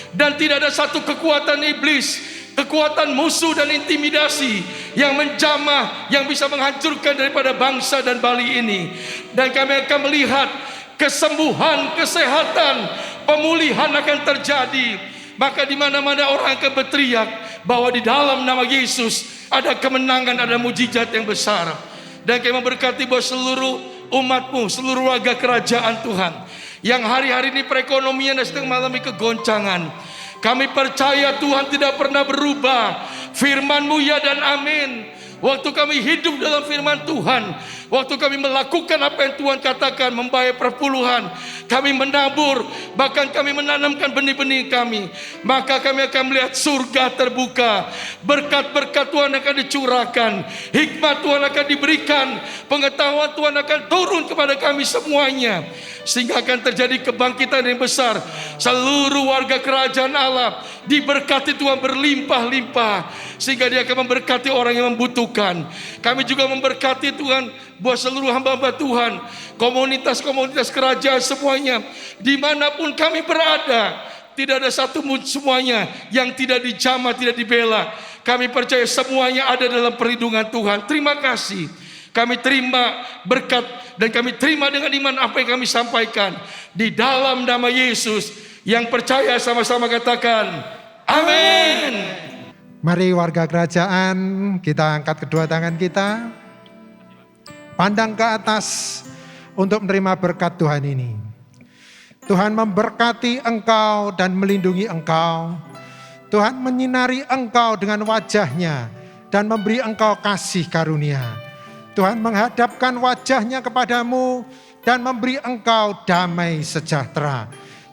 Dan tidak ada satu kekuatan iblis, kekuatan musuh dan intimidasi yang menjamah, yang bisa menghancurkan daripada bangsa dan Bali ini. Dan kami akan melihat kesembuhan, kesehatan, pemulihan akan terjadi. Maka di mana-mana orang akan berteriak bahwa di dalam nama Yesus ada kemenangan, ada mujizat yang besar. Dan kami memberkati buat seluruh umatmu, seluruh warga kerajaan Tuhan yang hari-hari ini perekonomian sedang mengalami kegoncangan. Kami percaya Tuhan tidak pernah berubah. Firman-Mu ya dan amin. Waktu kami hidup dalam firman Tuhan, waktu kami melakukan apa yang Tuhan katakan, membayar perpuluhan, kami menabur, bahkan kami menanamkan benih-benih kami, maka kami akan melihat surga terbuka. Berkat-berkat Tuhan akan dicurahkan, hikmat Tuhan akan diberikan, pengetahuan Tuhan akan turun kepada kami semuanya, sehingga akan terjadi kebangkitan yang besar. Seluruh warga kerajaan Allah diberkati Tuhan berlimpah-limpah, sehingga dia akan memberkati orang yang membutuhkan. Kami juga memberkati Tuhan buat seluruh hamba-hamba Tuhan, komunitas-komunitas kerajaan semuanya, dimanapun kami berada. Tidak ada satu semuanya yang tidak dijamah, tidak dibela. Kami percaya semuanya ada dalam perlindungan Tuhan. Terima kasih. Kami terima berkat dan kami terima dengan iman apa yang kami sampaikan. Di dalam nama Yesus, yang percaya sama-sama katakan, amin. Mari warga kerajaan, kita angkat kedua tangan kita, pandang ke atas untuk menerima berkat Tuhan ini. Tuhan memberkati engkau dan melindungi engkau. Tuhan menyinari engkau dengan wajahnya dan memberi engkau kasih karunia. Tuhan menghadapkan wajahnya kepadamu dan memberi engkau damai sejahtera.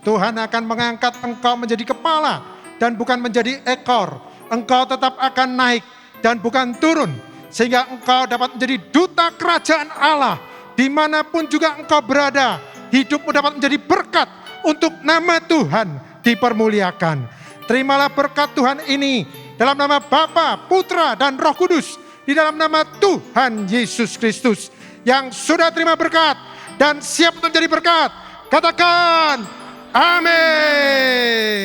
Tuhan akan mengangkat engkau menjadi kepala dan bukan menjadi ekor. Engkau tetap akan naik dan bukan turun, sehingga engkau dapat menjadi duta kerajaan Allah dimanapun juga engkau berada. Hidupmu dapat menjadi berkat untuk nama Tuhan dipermuliakan. Terimalah berkat Tuhan ini dalam nama Bapa, Putra, dan Roh Kudus, di dalam nama Tuhan Yesus Kristus yang sudah terima berkat, 4 dan siap untuk menjadi berkat. Katakan, amin. Amin.